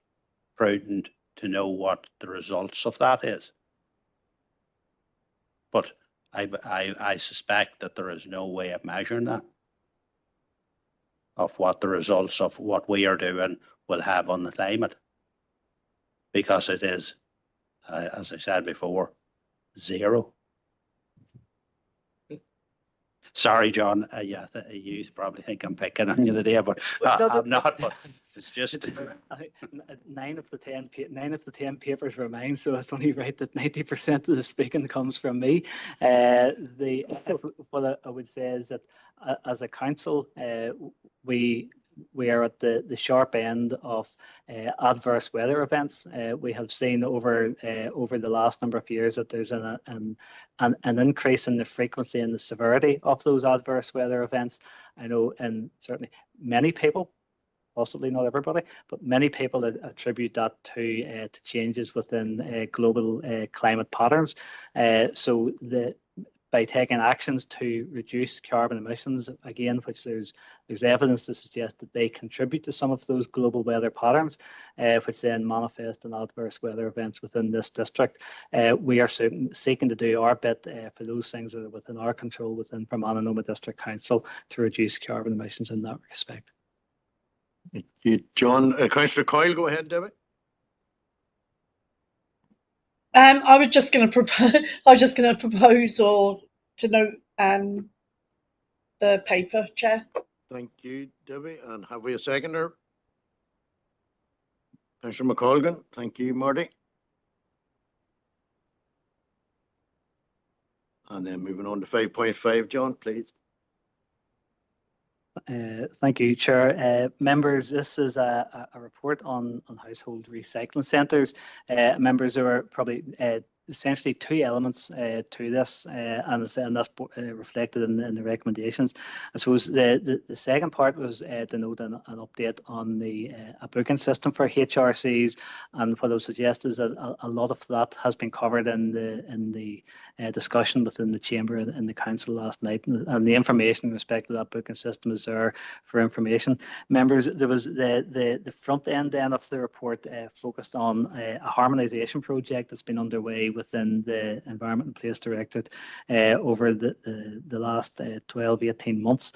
prudent to know what the results of that is. But I suspect that there is no way of measuring that, of what the results of what we are doing will have on the climate, because it is, as I said before, zero. Sorry, John. Yeah, you probably think I'm picking on you today, but I'm not. But it's just 9 of the 10 papers were mine, so it's only right that 90% of the speaking comes from me. What I would say is that as a council, we are at the sharp end of adverse weather events. We have seen over the last number of years that there's an increase in the frequency and the severity of those adverse weather events. I know, and certainly many people, possibly not everybody, but many people attribute that to changes within global climate patterns. So by taking actions to reduce carbon emissions, again, which there's evidence to suggest that they contribute to some of those global weather patterns, which then manifest in adverse weather events within this district. We are seeking to do our bit for those things that are within our control within Fermanagh District Council to reduce carbon emissions in that respect. Thank you, John. Councillor Coyle, go ahead, Debbie. I was just going to propose or to note the paper, Chair. Thank you, Debbie. And have we a seconder? Councillor McColgan. Thank you, Marty. And then moving on to 5.5, John, please. Thank you, Chair. Members, this is a report on household recycling centres. Members are probably essentially two elements to this, and that's reflected in the recommendations. I suppose the second part was to note an update on a booking system for HRCs, and what I would suggest is that a lot of that has been covered in the discussion within the chamber and the council last night, and the information in respect to that booking system is there for information. Members, there was the front end then of the report focused on a harmonisation project that's been underway within the Environment and Place Directorate over the last 12-18 months,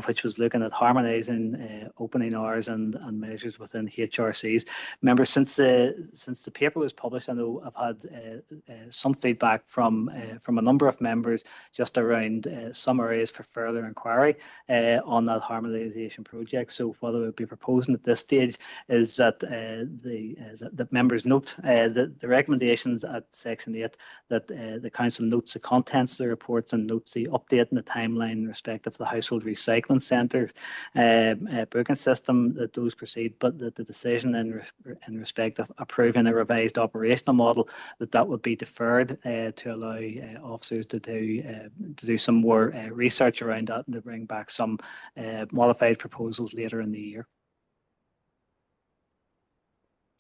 which was looking at harmonising opening hours and measures within HRCs. Members, since the paper was published, I know I've had some feedback from a number of members just around some areas for further inquiry on that harmonisation project. So what I would be proposing at this stage is that the members note the recommendations at section 8, that the council notes the contents of the reports and notes the update and the timeline in respect of the household recycling centre booking system, that those proceed, but that the decision in respect of approving a revised operational model, that would be deferred to allow officers to do some more research around that and to bring back some modified proposals later in the year.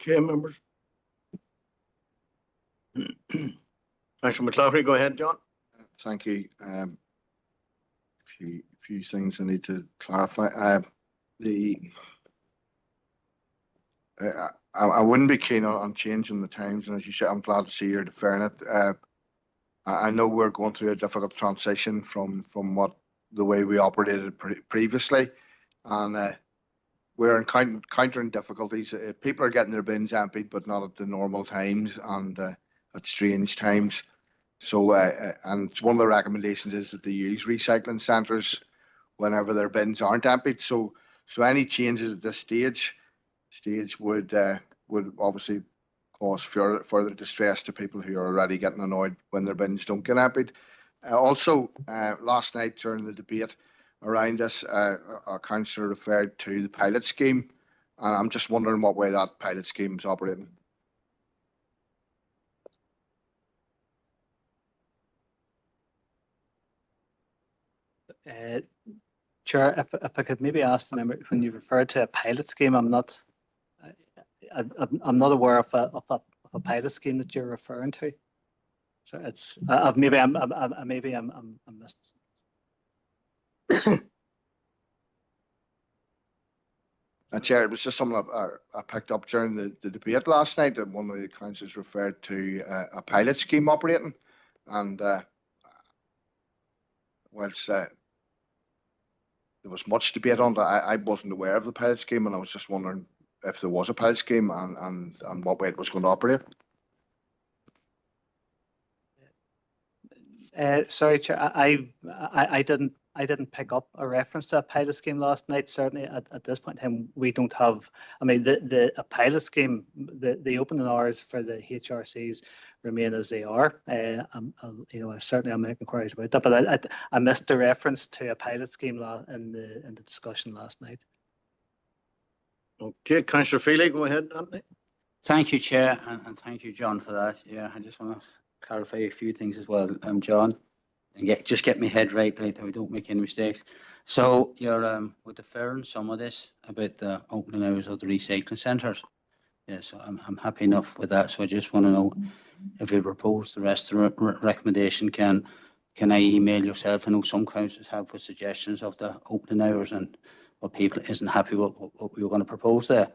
Okay, members. Councillor McCloughlin, go ahead, John. Thank you. Few things I need to clarify. I wouldn't be keen on changing the times, and as you said, I'm glad to see you're deferring it. I know we're going through a difficult transition from the way we operated previously, and we're encountering difficulties. People are getting their bins emptied, but not at the normal times and at strange times. So, and one of the recommendations is that they use recycling centres whenever their bins aren't emptied. So any changes at this stage would obviously cause further distress to people who are already getting annoyed when their bins don't get emptied. Also, last night during the debate around this, our councillor referred to the pilot scheme, and I'm just wondering what way that pilot scheme is operating. Chair, if I could maybe ask the member, when you refer to a pilot scheme, I'm not aware of a pilot scheme that you're referring to. So it's maybe I'm missed. Chair, it was just something I picked up during the debate last night, that one of the councillors referred to a pilot scheme operating, and whilst there was much debate on that, I wasn't aware of the pilot scheme, and I was just wondering if there was a pilot scheme and what way it was going to operate. Sorry, Chair, I didn't pick up a reference to a pilot scheme last night. Certainly at this point in time, we don't have, I mean, a pilot scheme, the opening hours for the HRCs remain as they are. Certainly I'll make inquiries about that, but I missed the reference to a pilot scheme in the discussion last night. Okay, Councillor Feely, go ahead, Anthony. Thank you, Chair, and thank you, John, for that. Yeah, I just want to clarify a few things as well, John, and just get my head right, that we don't make any mistakes. So you're we're deferring some of this about the opening hours of the recycling centres. Yeah, so I'm happy enough with that. So I just want to know if we propose the rest of the recommendation, can I email yourself? I know some councils have with suggestions of the opening hours and what people isn't happy with what we were going to propose there.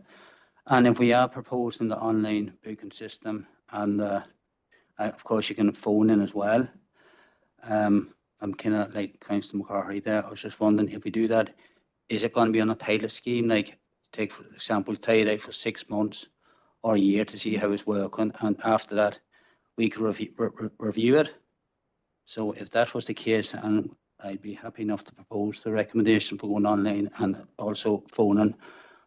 And if we are proposing the online booking system, and of course you can phone in as well. I'm kind of like Councillor McCarthy there. I was just wondering, if we do that, is it going to be on a pilot scheme, like take for example, try it out for 6 months or a year to see how it's working, and after that we could review it? So if that was the case, and I'd be happy enough to propose the recommendation for going online and also phoning,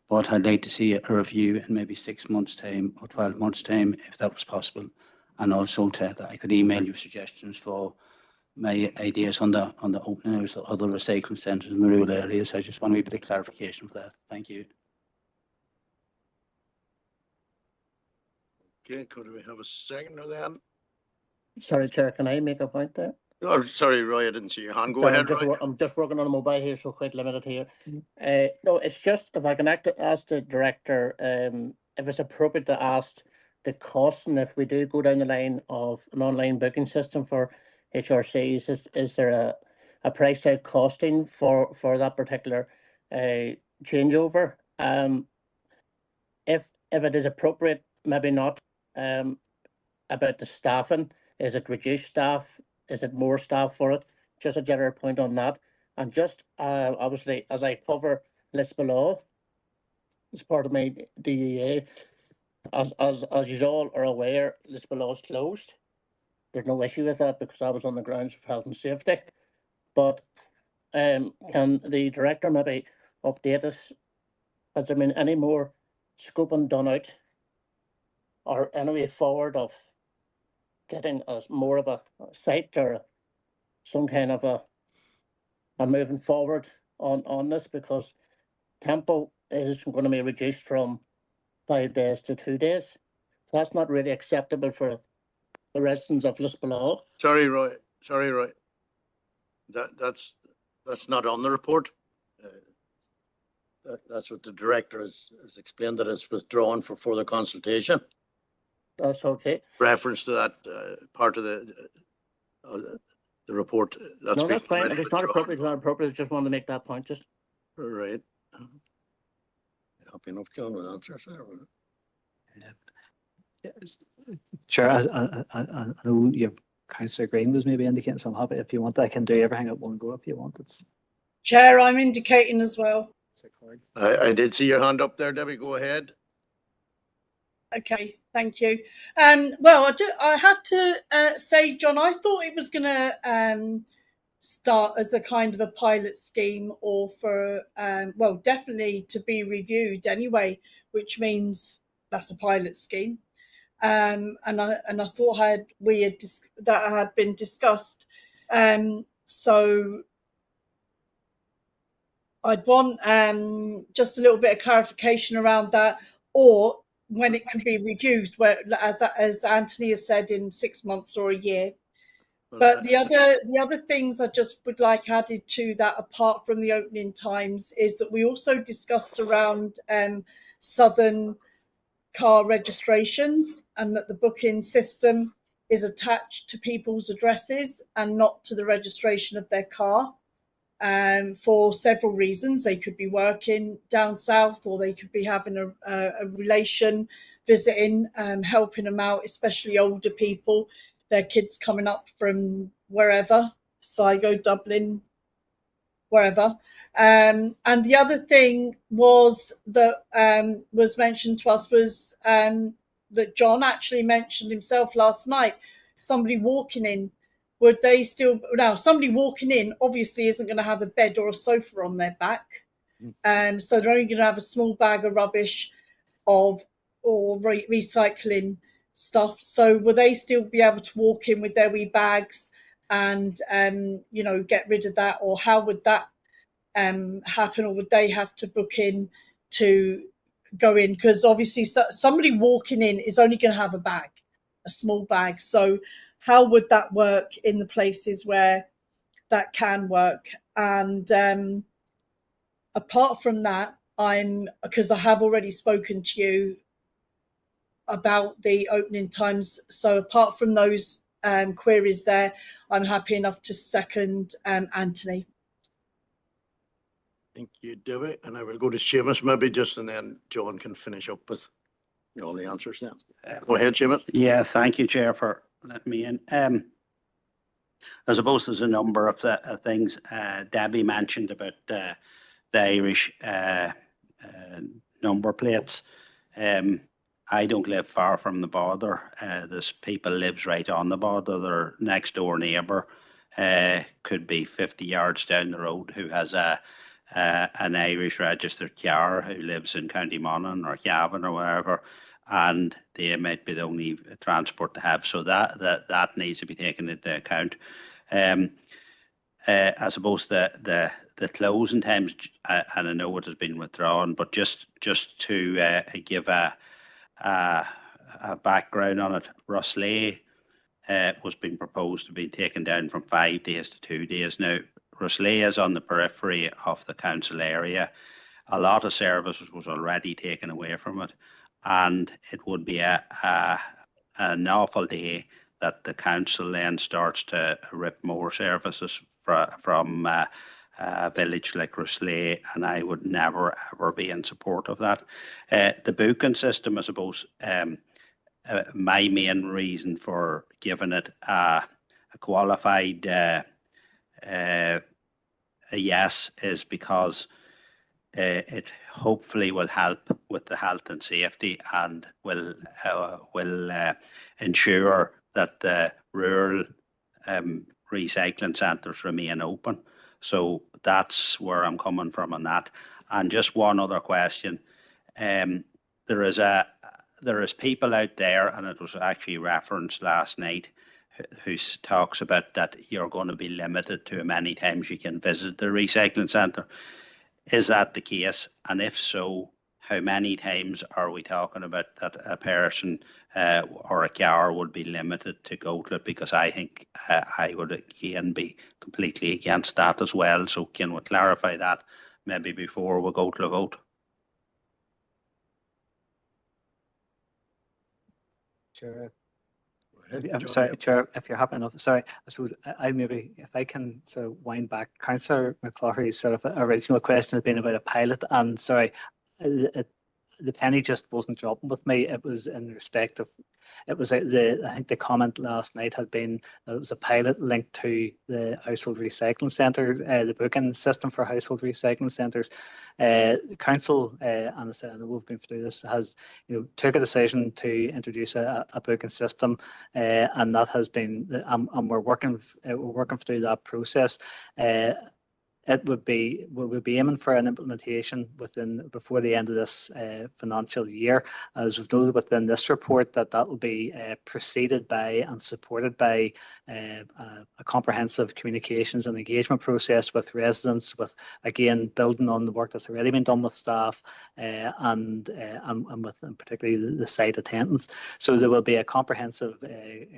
but I'd like to see a review in maybe 6 months' time or 12 months' time, if that was possible, and also that I could email you suggestions for my ideas on the opening hours of other recycling centres in the rural areas. I just want a bit of clarification for that. Thank you. Okay, could we have a second of that? Sorry, Chair, can I make a point there? Oh, sorry, Roy, I didn't see your hand. Go Sorry, ahead, Roy. I'm just working on a mobile here, so quite limited here. No, it's just if I can ask the director, if it's appropriate to ask the cost, and if we do go down the line of an online booking system for HRCs, is there a price tag costing for that particular changeover? If it is appropriate, maybe not. About the staffing, is it reduced staff? Is it more staff for it? Just a general point on that. And just obviously, as I cover Lisbon as part of my DEA, as you all are aware, Lisbon is closed. There's no issue with that because I was on the grounds of health and safety. But can the director maybe update us? Has there been any more scoping done out, or any way forward of getting us more of a site or some kind of a moving forward on this, because tempo is going to be reduced from 5 days to 2 days. That's not really acceptable for the residents of Lisbon. Sorry, Roy. That's not on the report. That's what the director has explained, that it's withdrawn for further consultation. That's okay. Reference to that part of the report. No, that's fine. If it's not appropriate, it's not appropriate. I just wanted to make that point. Just right. Happy enough, John, with answers there. Chair, I know your Councillor Green was maybe indicating, so I'm happy if you want. I can do everything at one go if you want. It's Chair, I'm indicating as well. I did see your hand up there, Debbie. Go ahead. Okay, thank you. Well, I have to say, John, I thought it was going to start as a kind of a pilot scheme, or for well, definitely to be reviewed anyway, which means that's a pilot scheme. And I thought that had been discussed. So I'd want just a little bit of clarification around that, or when it can be reviewed, where as Anthony has said, in 6 months or a year. But the other things I just would like added to that, apart from the opening times, is that we also discussed around southern car registrations, and that the booking system is attached to people's addresses and not to the registration of their car. For several reasons. They could be working down south, or they could be having a relation visiting, helping them out, especially older people, their kids coming up from wherever, Sligo, Dublin, wherever. And the other thing was that was mentioned to us was that John actually mentioned himself last night, somebody walking in. Would they still, now somebody walking in obviously isn't going to have a bed or a sofa on their back. So they're only going to have a small bag of rubbish or recycling stuff. So will they still be able to walk in with their wee bags and, get rid of that? Or how would that happen? Or would they have to book in to go in? Because obviously somebody walking in is only going to have a small bag. So how would that work in the places where that can work? And apart from that, because I have already spoken to you about the opening times. So apart from those queries there, I'm happy enough to second Anthony. Thank you, Debbie. And I will go to Seamus maybe just, and then John can finish up with all the answers now. Go ahead, Seamus. Yeah, thank you, Chair, for letting me in. I suppose there's a number of things Debbie mentioned about the Irish number plates. I don't live far from the border. There's people lives right on the border. Their next door neighbour could be 50 yards down the road, who has an Irish registered car, who lives in County Monaghan or Cavan or wherever, and they might be the only transport to have. So that needs to be taken into account. I suppose the closing times, and I know it has been withdrawn, but just to give a background on it, Rosslea was being proposed to be taken down from 5 days to 2 days. Now, Rosslea is on the periphery of the council area. A lot of services was already taken away from it, and it would be an awful day that the council then starts to rip more services from a village like Rosslea, and I would never ever be in support of that. The booking system, I suppose, my main reason for giving it a qualified a yes is because it hopefully will help with the health and safety, and will ensure that the rural recycling centres remain open. So that's where I'm coming from on that. And just one other question: there is people out there, and it was actually referenced last night, who talks about that you're going to be limited to how many times you can visit the recycling centre. Is that the case? And if so, how many times are we talking about that a person or a car would be limited to go to it? Because I think I would again be completely against that as well. So can we clarify that maybe before we go to the vote? Chair. John, Sorry, Chair, if you're happy enough, sorry, I suppose I maybe, if I can sort of wind back, Councillor McCloughley's sort of original question had been about a pilot, and sorry, the penny just wasn't dropping with me. It was in respect of, it was I think the comment last night had been that it was a pilot linked to the household recycling centre, the booking system for household recycling centres. The council, and I said, I know we've been through this, has took a decision to introduce a booking system, and that has been, and we're working through that process. It would be, we would be aiming for an implementation before the end of this financial year. As we've noted within this report, that will be preceded by and supported by a comprehensive communications and engagement process with residents, with again building on the work that's already been done with staff, and with particularly the site attendants. So there will be a comprehensive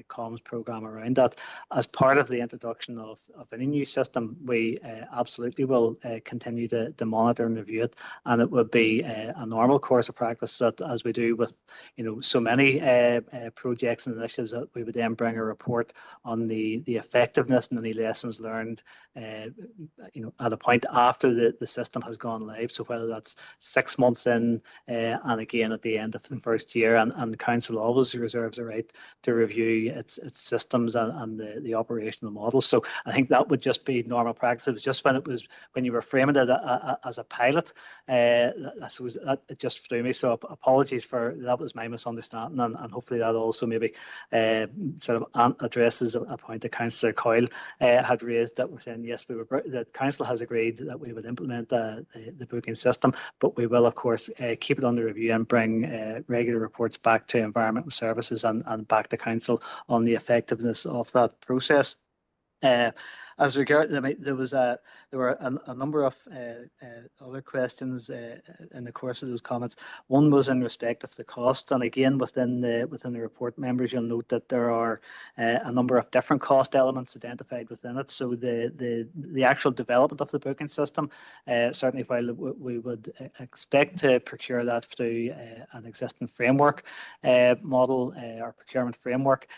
comms program around that. As part of the introduction of any new system, we absolutely will continue to monitor and review it, and it would be a normal course of practice that, as we do with so many projects and initiatives, that we would then bring a report on the effectiveness and any lessons learned at a point after the system has gone live. So whether that's 6 months in, and again at the end of the first year, and the council always reserves a right to review its systems and the operational model. So I think that would just be normal practice. It was just when you were framing it as a pilot, that it just threw me. So apologies for that, was my misunderstanding, and hopefully that also maybe sort of addresses a point that Councillor Coyle had raised, that we're saying yes, the council has agreed that we would implement the booking system, but we will of course keep it under review and bring regular reports back to Environmental Services and back to council on the effectiveness of that process. As regard, there were a number of other questions in the course of those comments. One was in respect of the cost, and again within the report, members, you'll note that there are a number of different cost elements identified within it. So the actual development of the booking system, certainly while we would expect to procure that through an existing framework model or procurement framework,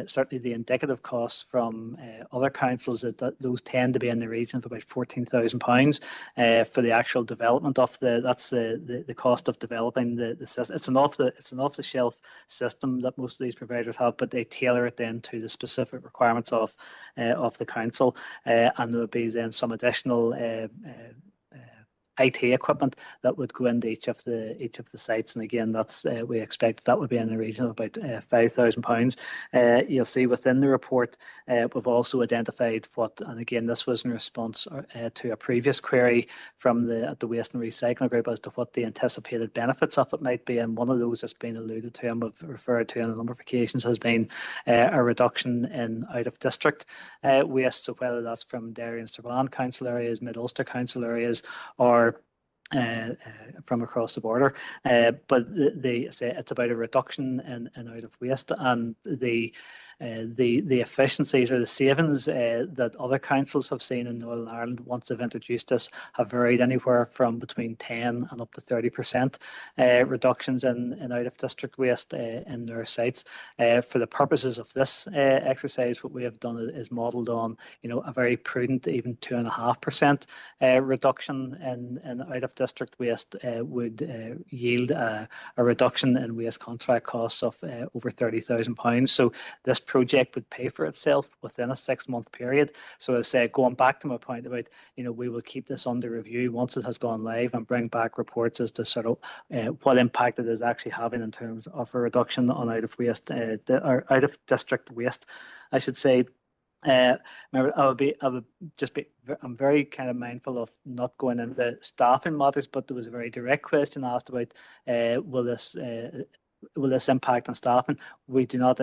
certainly the indicative costs from other councils, that those tend to be in the region of about £14,000 for the actual development of that's the cost of developing the system. It's an off the shelf system that most of these providers have, but they tailor it then to the specific requirements of the council, and there will be then some additional IT equipment that would go into each of the sites, and again, that's we expect that would be in the region of about £5,000. You'll see within the report we've also identified and again this was in response to a previous query from the Waste and Recycling Group as to what the anticipated benefits of it might be, and one of those that's been alluded to and we've referred to on a number of occasions has been a reduction in out of district waste. So whether that's from Derry and Strabane council areas, Mid Ulster council areas, or from across the border, but it's about a reduction in out of waste, and the efficiencies or the savings that other councils have seen in Northern Ireland once they've introduced this have varied anywhere from between 10 and up to 30% reductions in out of district waste in their sites. For the purposes of this exercise, what we have done is modelled on, a very prudent, even 2.5% reduction in out of district waste would yield a reduction in waste contract costs of over £30,000. So this project would pay for itself within a 6-month period. So as I say, going back to my point about, we will keep this under review once it has gone live and bring back reports as to sort of what impact it is actually having in terms of a reduction on out of waste or out of district waste, I should say. Remember, I'm very kind of mindful of not going into staffing matters, but there was a very direct question asked about will this impact on staffing? We do not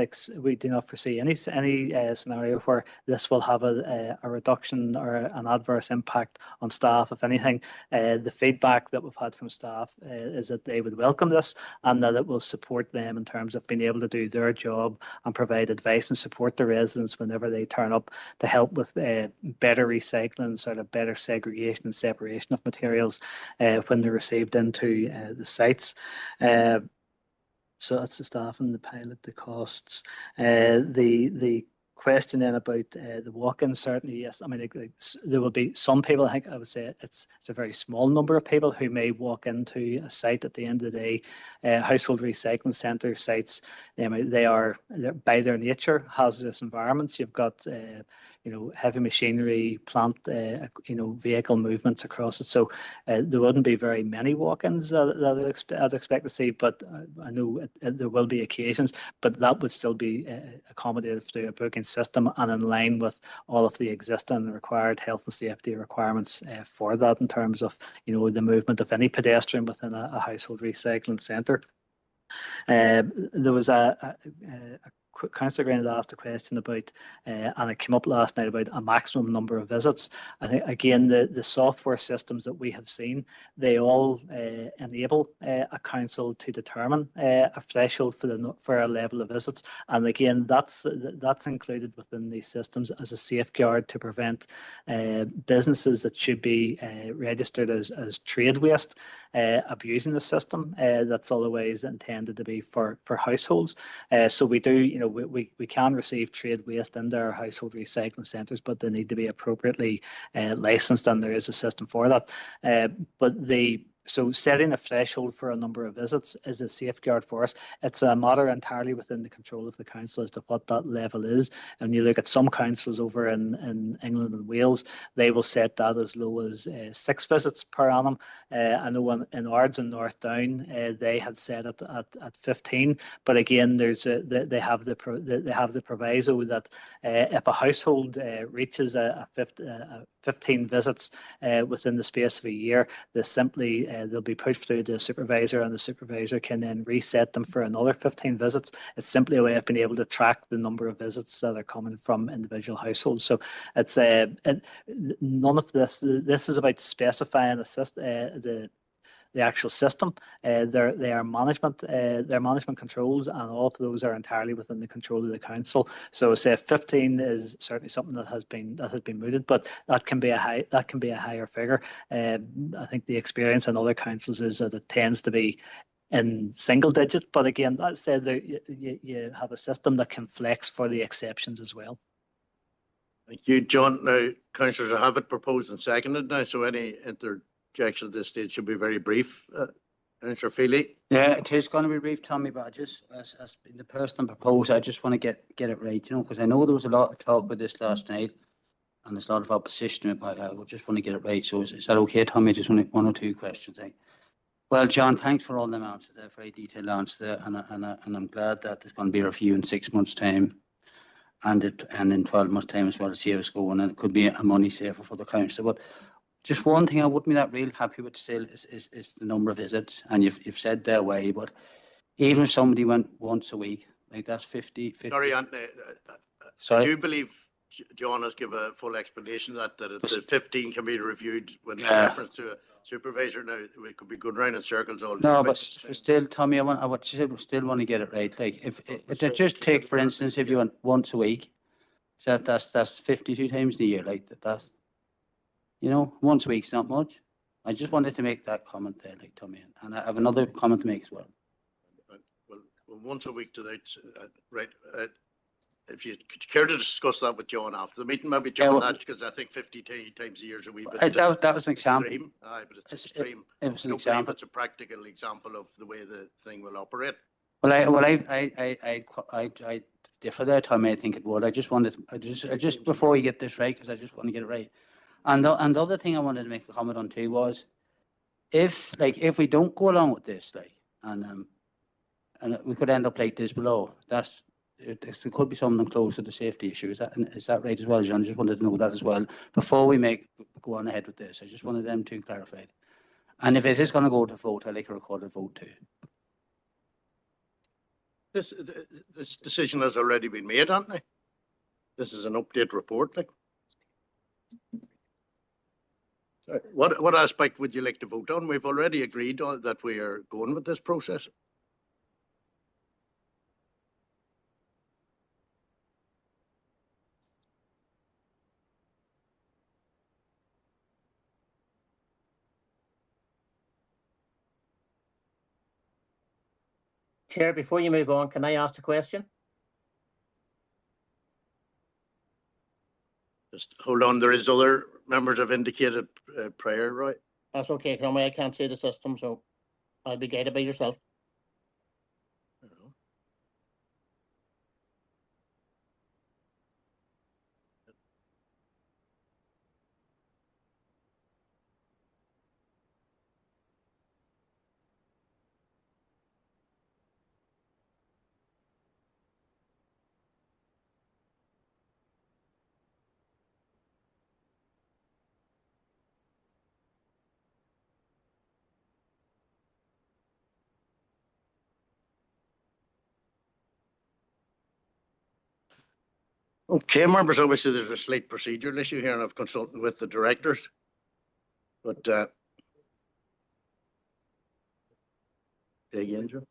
foresee any scenario where this will have a reduction or an adverse impact on staff. If anything, the feedback that we've had from staff is that they would welcome this and that it will support them in terms of being able to do their job and provide advice and support the residents whenever they turn up to help with better recycling, sort of better segregation and separation of materials when they're received into the sites. So that's the staff and the pilot, the costs. The question then about the walk-in, certainly, yes. I mean, there will be some people, I would say it's a very small number of people who may walk into a site at the end of the day. Household recycling centre sites, they're by their nature hazardous environments. You've got heavy machinery, plant, vehicle movements across it. So there wouldn't be very many walk-ins that I'd expect to see, but I know there will be occasions, but that would still be accommodated through a booking system and in line with all of the existing required health and safety requirements for that in terms of, the movement of any pedestrian within a household recycling centre. There was a Councillor Green had asked a question about, and it came up last night, about a maximum number of visits. I think, again, the software systems that we have seen, they all enable a council to determine a threshold for a level of visits. And again, that's included within these systems as a safeguard to prevent businesses that should be registered as trade waste abusing the system. That's always intended to be for households. So we do, we can receive trade waste into our household recycling centres, but they need to be appropriately licensed, and there is a system for that. So setting a threshold for a number of visits is a safeguard for us. It's a matter entirely within the control of the council as to what that level is. And you look at some councils over in England and Wales, they will set that as low as 6 visits per annum. I know in Ards and North Down, they had set it at 15. But again, they have the proviso that if a household reaches 15 visits within the space of a year, they'll be pushed through the supervisor, and the supervisor can then reset them for another 15 visits. It's simply a way of being able to track the number of visits that are coming from individual households. So it's none of this. This is about specifying the actual system. Their management controls, and all of those are entirely within the control of the council. So say 15 is certainly something that has been mooted, but that can be a higher figure. I think the experience in other councils is that it tends to be in single digits. But again, that said, you have a system that can flex for the exceptions as well. Thank you, John. Now, councillors, I have it proposed and seconded now, so any interjection at this stage should be very brief. Councillor Feely? Yeah, it is going to be brief, Tommy, but I just, as the person proposed, I just want to get it right, because I know there was a lot of talk about this last night, and there's a lot of opposition, but I just want to get it right. So is that okay, Tommy? Just one or two questions. Well, John, thanks for all them answers there, very detailed answers there, and I'm glad that there's going to be a review in 6 months' time, and in 12 months' time as well, to see how it's going, and it could be a money saver for the council. But just one thing I wouldn't be that real happy with still is the number of visits, and you've said their way, but even if somebody went once a week, like that's 50. Sorry, Anthony. Sorry? Do you believe John has given a full explanation that the 15 can be reviewed when Yeah. reference to a supervisor. Now, we could be going round in circles all day. No, but still, Tommy, I want you still want to get it right. Like if just take, for instance, if you went once a week, so that's 52 times a year, like that. You know, once a week's not much. I just wanted to make that comment there, like Tommy, and I have another comment to make as well. Well, once a week to that, right? If you could care to discuss that with John after the meeting, maybe John, well, because I think 52 times a year is a wee bit. That was an example. Extreme. Aye, but it's It's- extreme. It was I an don't believe example. it's a practical example of the way the thing will operate. Well, I differ there, Tommy. I think it would. I just before we get this right, because I just want to get it right. And the other thing I wanted to make a comment on too was, if we don't go along with this, and we could end up like this below. There could be something close to the safety issue. Is that right as well, John? Just wanted to know that as well before we go on ahead with this. I just wanted them to clarify. And if it is going to go to vote, I'd like a recorded vote too. This decision has already been made, hasn't it? This is an update report, like. Sorry, what aspect would you like to vote on? We've already agreed that we are going with this process. Chair, before you move on, can I ask a question? Just hold on, there is other members have indicated prior, right? That's okay, Cromwell. I can't see the system, so I'll be guided by yourself. Okay, members, obviously there's a slight procedural issue here and I've consulted with the directors. But again, Joe.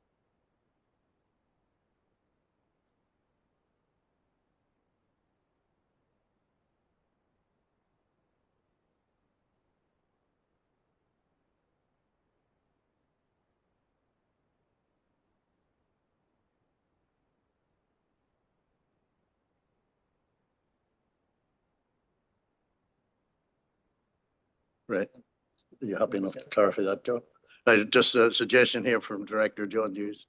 Right. Are you happy enough to clarify that, Joe? Just a suggestion here from Director John Hughes.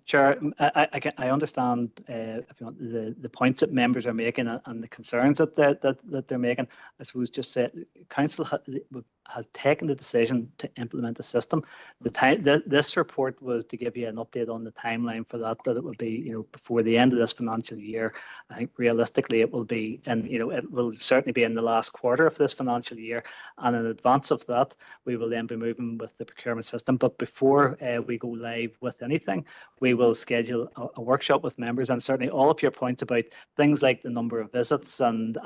Chair, I understand if you want the points that members are making and the concerns that they're making. I suppose just say council has taken the decision to implement the system. This report was to give you an update on the timeline for that it will be before the end of this financial year. I think realistically it will be, and it will certainly be in the last quarter of this financial year. And in advance of that, we will then be moving with the procurement system. But before we go live with anything, we will schedule a workshop with members, and certainly all of your points about things like the number of visits and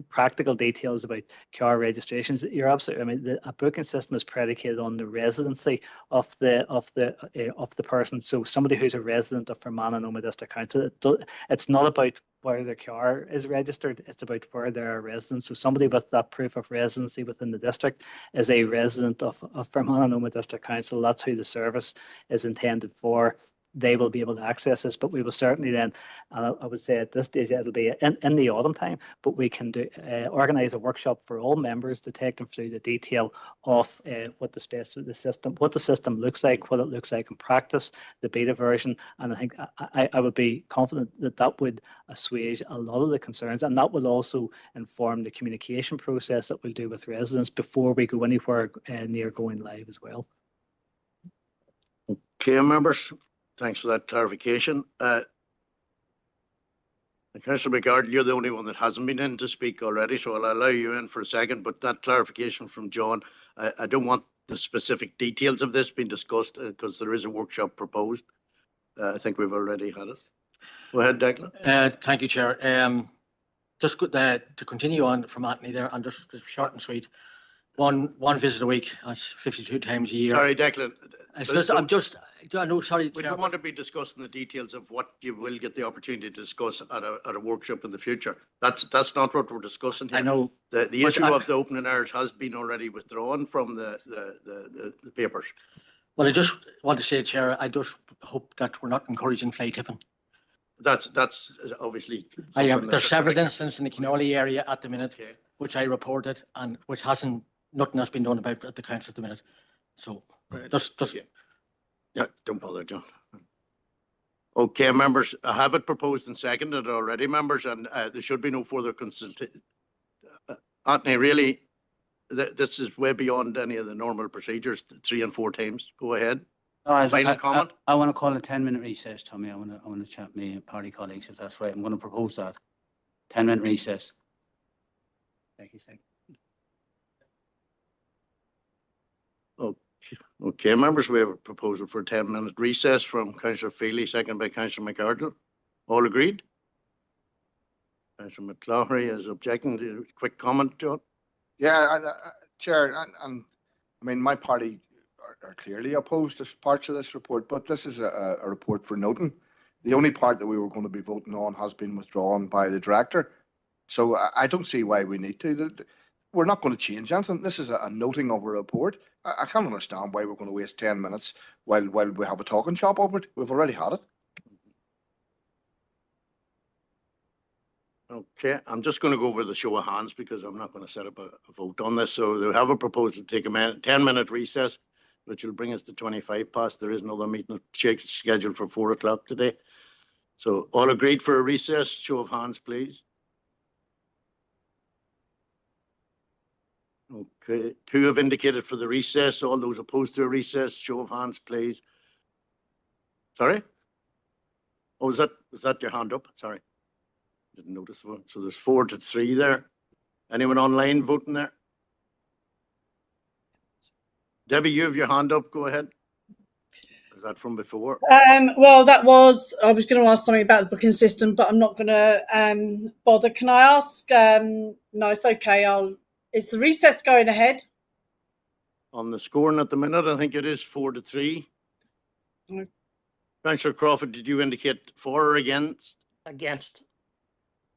practical details about car registrations. You're absolutely. I mean, a booking system is predicated on the residency of the person. So somebody who's a resident of Fermanagh and Omagh District Council, it's not about where their car is registered, it's about where they're a resident. So somebody with that proof of residency within the district is a resident of Fermanagh and Omagh District Council. That's who the service is intended for. They will be able to access this, but we will certainly then, I would say at this stage, it'll be in the autumn time, but we can organise a workshop for all members to take them through the detail of what the system looks like, what it looks like in practice, the beta version, and I think I would be confident that would assuage a lot of the concerns, and that will also inform the communication process that we'll do with residents before we go anywhere near going live as well. Okay, members. Thanks for that clarification. Councillor McGarden, you're the only one that hasn't been in to speak already, so I'll allow you in for a second. But that clarification from John, I don't want the specific details of this being discussed because there is a workshop proposed. I think we've already had it. Go ahead, Declan. Thank you, Chair. Just to continue on from Anthony there, and just short and sweet. One visit a week, that's 52 times a year. Sorry, Declan. I know, sorry, We Chair, don't want to be discussing the details of what you will get the opportunity to discuss at a workshop in the future. That's not what we're discussing here. I know. The but issue of the opening hours has been already withdrawn from the papers. Well, I just want to say, Chair, I just hope that we're not encouraging fly tipping. That's obviously. There's several incidents in the Kinolly area at the minute, Okay. which I reported, and which nothing has been done about at the council at the minute. So, just. Yeah, don't bother, John. Okay, members, I have it proposed and seconded already, members, and there should be no further consultation. Anthony, really, this is way beyond any of the normal procedures, 3 and 4 times. Go ahead. Final comment? I want to call a 10-minute recess, Tommy. I want to chat with my party colleagues, if that's right. I'm going to propose that. 10-minute recess. Thank you, sir. Okay, members, we have a proposal for a 10-minute recess from Councillor Feely, seconded by Councillor McArdle. All agreed? Councillor McCloughery is objecting to a quick comment, John. Yeah, Chair, and I mean, my party are clearly opposed to parts of this report, but this is a report for noting. The only part that we were going to be voting on has been withdrawn by the director. So I don't see why we need to. We're not going to change anything. This is a noting of a report. I can't understand why we're going to waste 10 minutes while we have a talking shop over it. We've already had it. Okay, I'm just going to go over the show of hands because I'm not going to set up a vote on this. So they have a proposal to take a 10-minute recess, which will bring us to 25 past. There is another meeting scheduled for 4 o'clock today. So all agreed for a recess? Show of hands, please. Okay, 2 have indicated for the recess. All those opposed to a recess, show of hands, please. Sorry? Oh, was that your hand up? Sorry. Didn't notice one. So there's 4 to 3 there. Anyone online voting there? Debbie, you have your hand up. Go ahead. Is that from before? Well, I was going to ask something about the booking system, but I'm not going to bother. Can I ask? No, it's okay. Is the recess going ahead? On the scoring at the minute, I think it is 4 to 3. Mm. Councillor Crawford, did you indicate for or against? Against.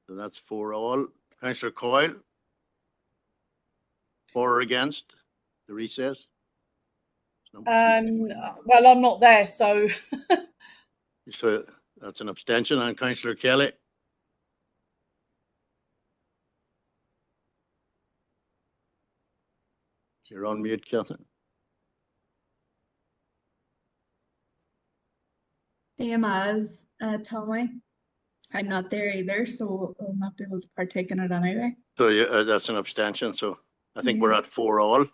So that's 4 all. Councillor Coyle? For or against the recess? Well, I'm not there, so So that's an abstention. And Councillor Kelly? You're on mute, Catherine. Same as Tommy. I'm not there either, so I'll not be able to partake in it anyway. So yeah, that's an abstention. So I think we're at 4 all.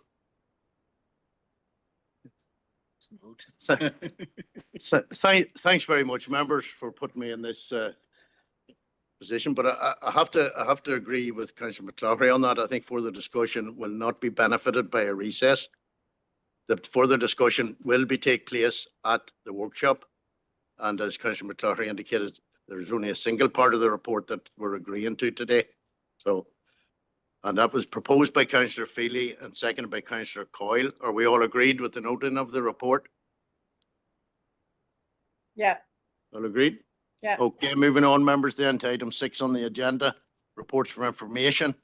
Thanks very much, members, for putting me in this position. But I have to agree with Councillor McCloughery on that. I think further discussion will not be benefited by a recess. The further discussion will take place at the workshop. And as Councillor McCloughery indicated, there's only a single part of the report that we're agreeing to today. So, and that was proposed by Councillor Feely and seconded by Councillor Coyle. Are we all agreed with the noting of the report? yeah. All agreed? Yeah. Okay, moving on, members, then to item 6 on the agenda, reports for information,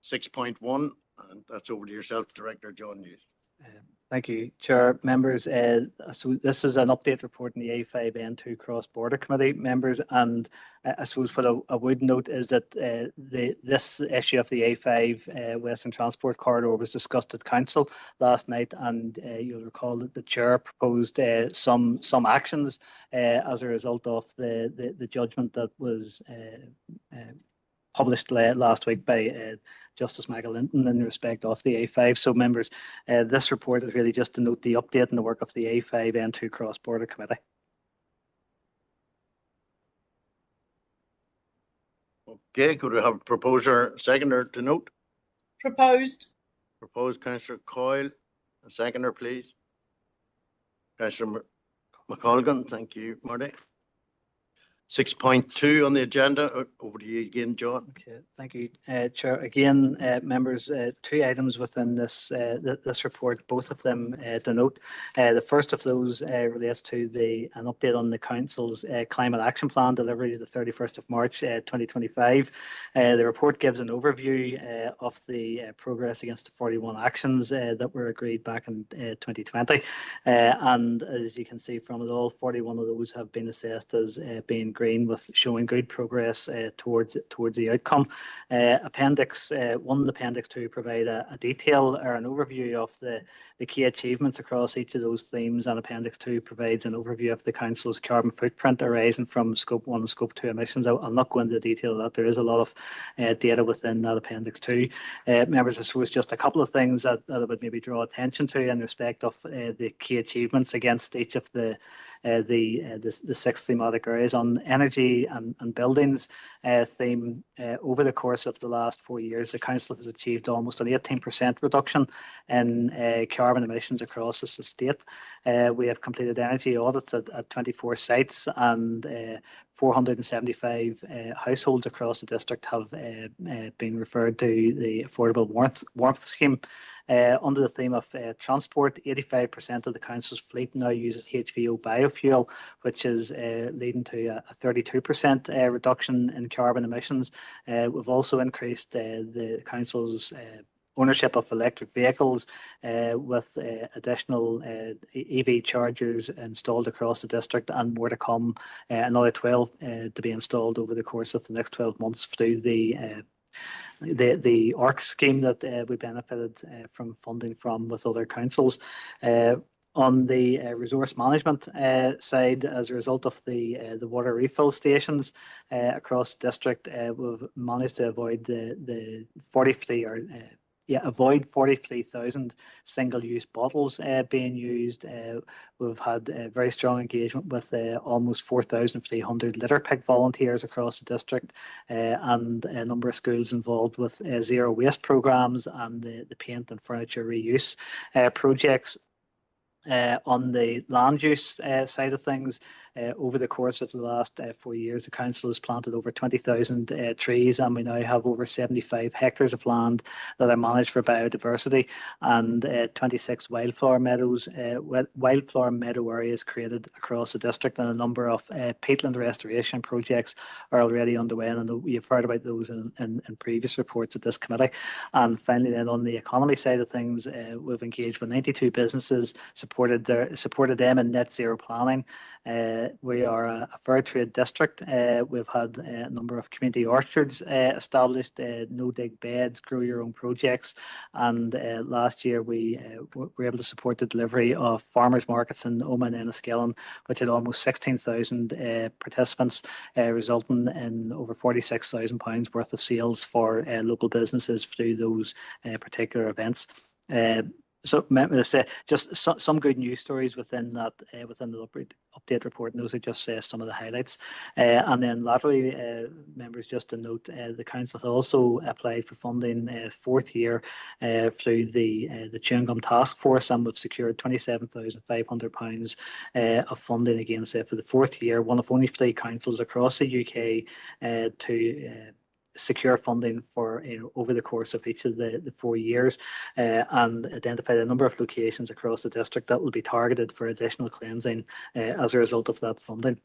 6.1, and that's over to yourself, Director John News. Thank you, Chair. Members, so this is an update report in the A5N2 Cross-Border Committee members, and I suppose what I would note is that this issue of the A5 Western Transport Corridor was discussed at Council last night, and you'll recall that the Chair proposed some actions as a result of the judgment that was published last week by Justice Michael Linton in respect of the A5. So members, this report is really just to note the update in the work of the A5N2 Cross-Border Committee. Okay, could we have a proposer, seconder to note? Proposed. Proposed Councillor Coyle, a seconder, please. Councillor McColgan, thank you, Marty. 6.2 on the agenda. Over to you again, John. Okay, thank you, Chair. Again, members, two items within this this report, both of them to note. The first of those relates to an update on the Council's Climate Action Plan delivery to the 31st of March 2025. The report gives an overview of the progress against the 41 actions that were agreed back in 2020. And as you can see from it all, 41 of those have been assessed as being green, with showing good progress towards the outcome. Appendix 1 and Appendix 2 provide a detail or an overview of the key achievements across each of those themes, and Appendix 2 provides an overview of the Council's carbon footprint arising from Scope 1 and Scope 2 emissions. I'll not go into the detail of that. There is a lot of data within that Appendix 2. Members, I suppose just a couple of things that I would maybe draw attention to in respect of the key achievements against each of the 6 thematic areas. On energy and buildings theme, over the course of the last 4 years, the Council has achieved almost an 18% reduction in carbon emissions across the state. We have completed energy audits at 24 sites, and 475 households across the district have been referred to the affordable warmth scheme. Under the theme of transport, 85% of the Council's fleet now uses HVO biofuel, which is leading to a 32% reduction in carbon emissions. We've also increased the Council's ownership of electric vehicles with additional EV chargers installed across the district, and more to come, another 12 to be installed over the course of the next 12 months through the ARC scheme that we benefited from funding from with other councils. On the resource management side, as a result of the water refill stations across the district, we've managed to avoid avoid 43,000 single-use bottles being used. We've had very strong engagement with almost 4,300 litter pick volunteers across the district, and a number of schools involved with zero waste programs and the paint and furniture reuse projects. On the land use side of things, over the course of the last 4 years, the Council has planted over 20,000 trees, and we now have over 75 hectares of land that are managed for biodiversity, and 26 wildflower meadow areas created across the district, and a number of peatland restoration projects are already underway, and I know you've heard about those in previous reports at this committee. And finally, then on the economy side of things, we've engaged with 92 businesses, supported them in net zero planning. We are a fair trade district. We've had a number of community orchards established, no dig beds, grow your own projects, and last year we were able to support the delivery of farmers markets in Omagh and Enniskillen, which had almost 16,000 participants, resulting in over £46,000 worth of sales for local businesses through those particular events. So just some good news stories within that within the update report, and those are just some of the highlights. And then laterally, members, just to note, the Council has also applied for funding 4th year through the Chewing Gum Task Force, and we've secured £27,500 of funding against for the 4th year, one of only 3 councils across the UK to secure funding for over the course of each of the 4 years, and identified a number of locations across the district that will be targeted for additional cleansing as a result of that funding.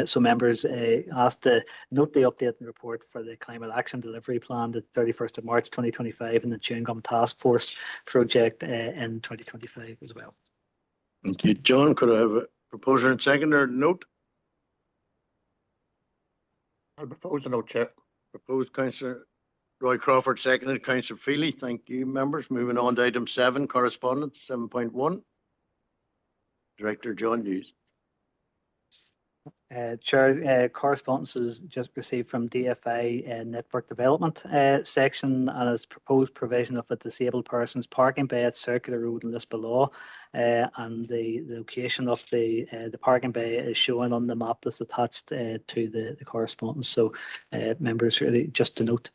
So members asked to note the update and report for the Climate Action Delivery Plan, the 31st of March 2025, and the Chewing Gum Task Force project in 2025 as well. Thank you, John. Could I have a proposer and seconder note? I'll propose a note, Chair. Proposed Councillor Roy Crawford, seconded Councillor Feely. Thank you, members. Moving on to item 7, correspondence 7.1. Director John Hughes. Chair, correspondence is just received from DFI Network Development section, and has proposed provision of a disabled person's parking bay at Circular Road in Lisbon, and the location of the parking bay is shown on the map that's attached to the correspondence. So members, really just to note.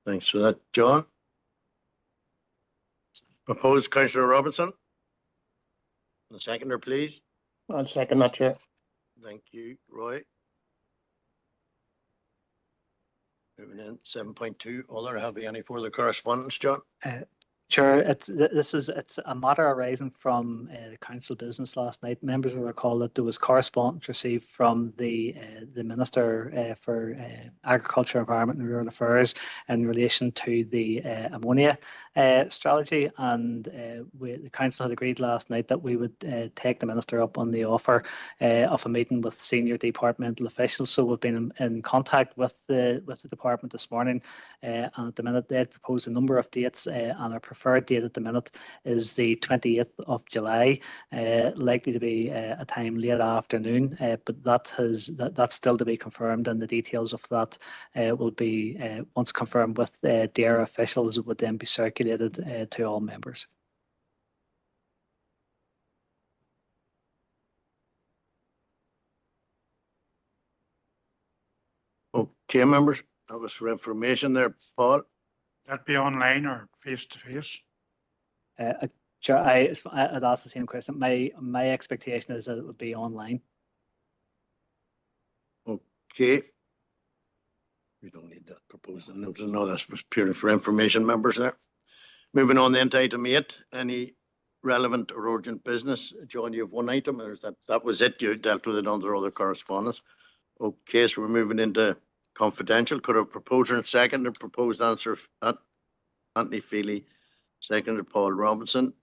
Thanks for that, John. Proposed Councillor Robinson. The seconder, please. I'll second that, Chair. Thank you, Roy. Moving in 7.2, other, have you any further correspondence, John? Chair, it's a matter arising from the council business last night. Members will recall that there was correspondence received from the Minister for Agriculture, Environment and Rural Affairs in relation to the ammonia strategy, and the council had agreed last night that we would take the Minister up on the offer of a meeting with senior departmental officials. So we've been in contact with the department this morning, and at the minute they had proposed a number of dates, and our preferred date at the minute is the 28th of July, likely to be a time late afternoon, but that's still to be confirmed, and the details of that will be, once confirmed with DAERA officials, it would then be circulated to all members. Okay, members, that was for information there, Paul. That be online or face to face? Chair, I'd ask the same question. My expectation is that it would be online. Okay. We don't need that proposal. No, that's purely for information, members there. Moving on then to item 8, any relevant or urgent business? John, you have one item, or is that was it? You dealt with it under other correspondence? Okay, so we're moving into confidential. Could a proposer and seconder proposed answer? Anthony Feely, seconded Paul Robinson.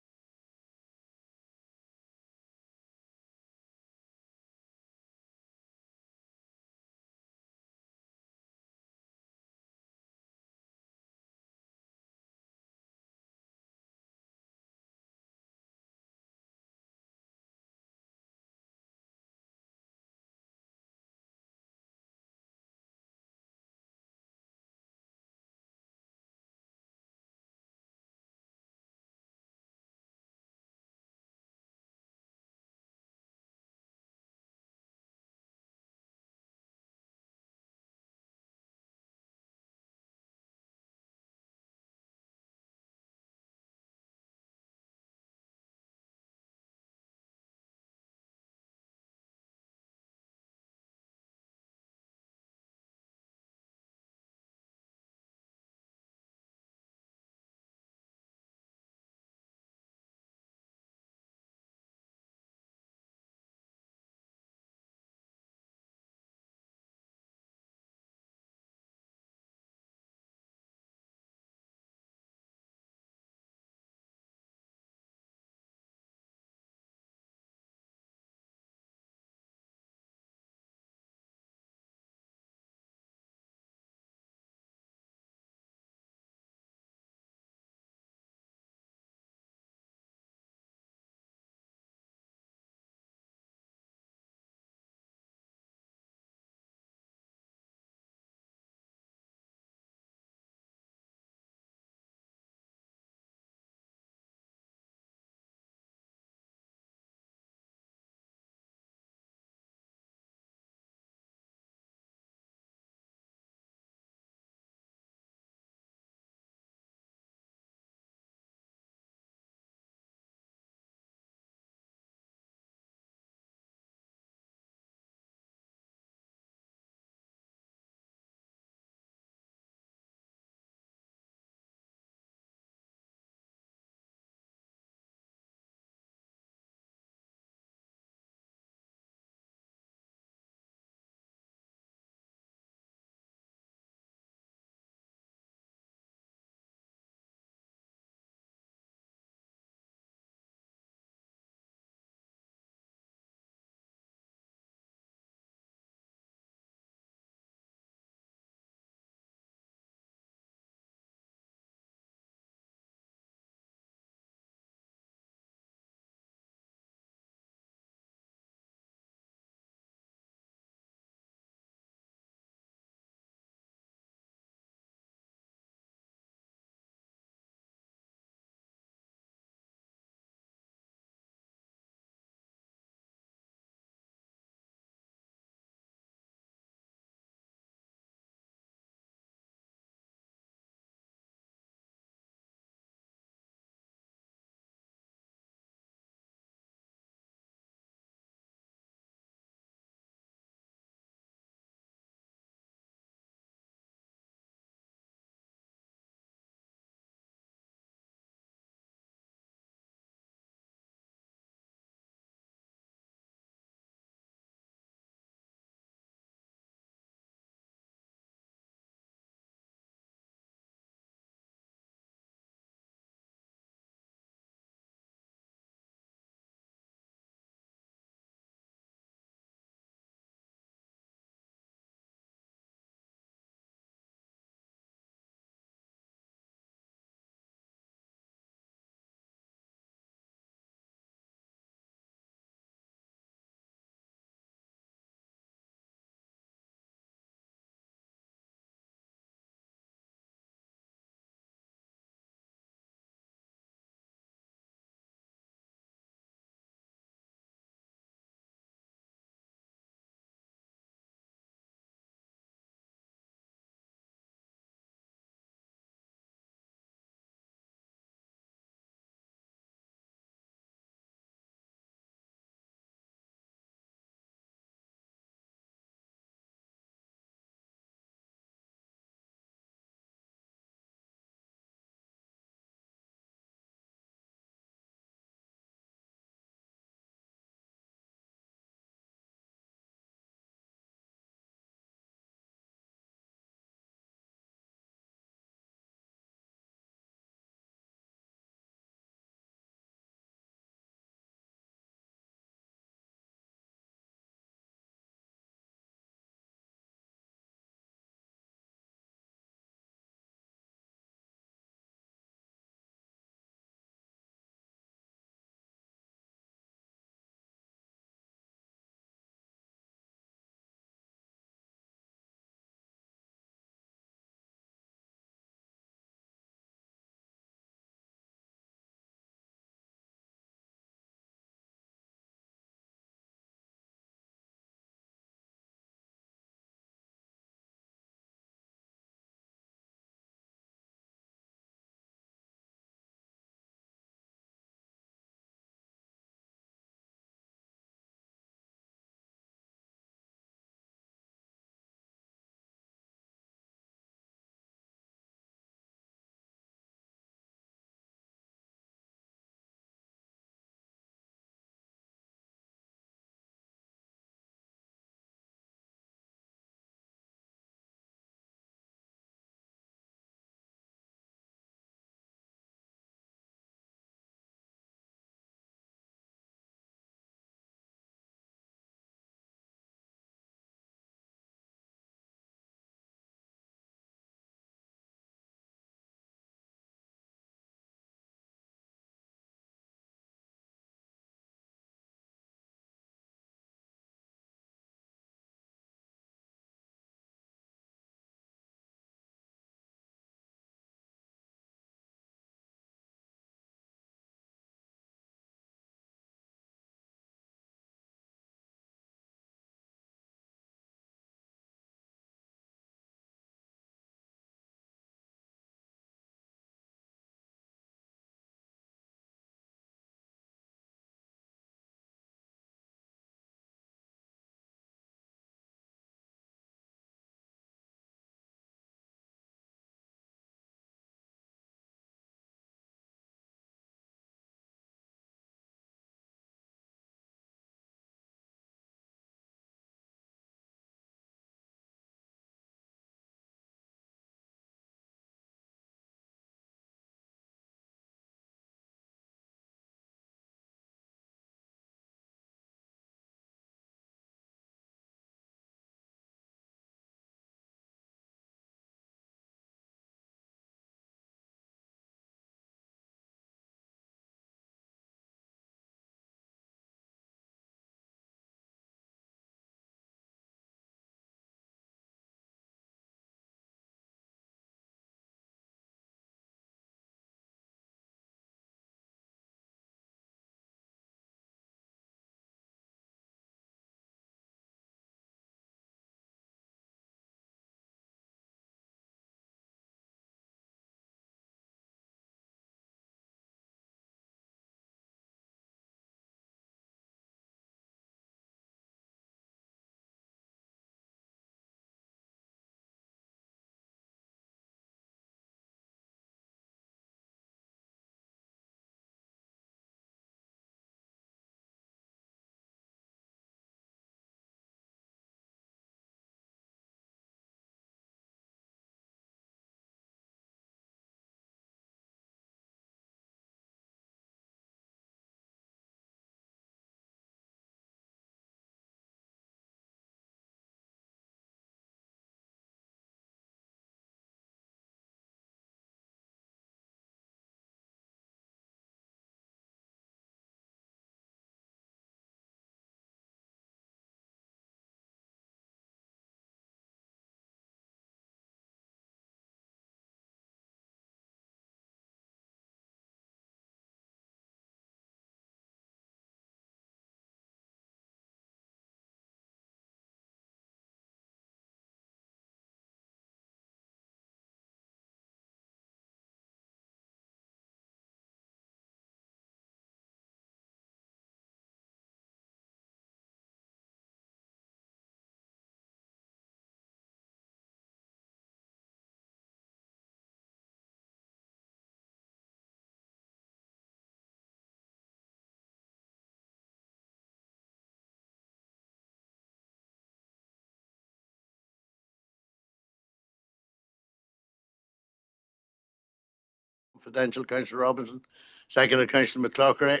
confidential, Councillor Robinson, seconded Councillor McCloughery.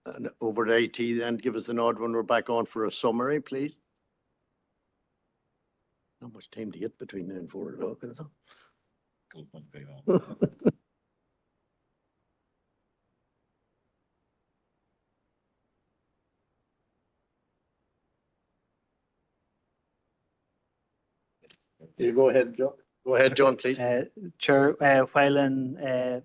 And over to IT then, give us the nod when we're back on for a summary, please. Not much time to get between now and 4 o'clock, is there? You go ahead, John. Go ahead, John, please. Chair, while in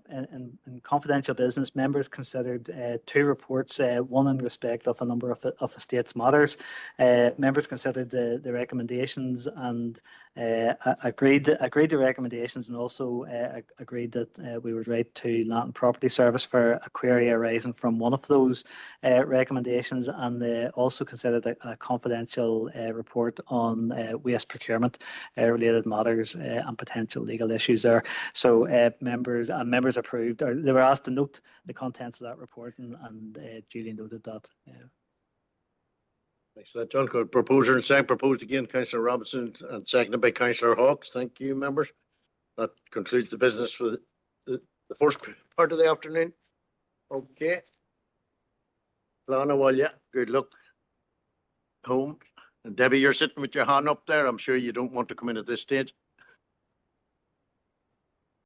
confidential business, members considered two reports, one in respect of a number of estates matters. Members considered the recommendations and agreed the recommendations, and also agreed that we would write to Land and Property Service for a query arising from one of those recommendations, and also considered a confidential report on waste procurement related matters and potential legal issues there. So members approved, or they were asked to note the contents of that report, and duly noted that. Thanks for that, John. Good proposer and second, proposed again, Councillor Robinson, and seconded by Councillor Hawkes. Thank you, members. That concludes the business for the first part of the afternoon. Okay. Lana, well, yeah, good luck home. And Debbie, you're sitting with your hand up there. I'm sure you don't want to come in at this stage.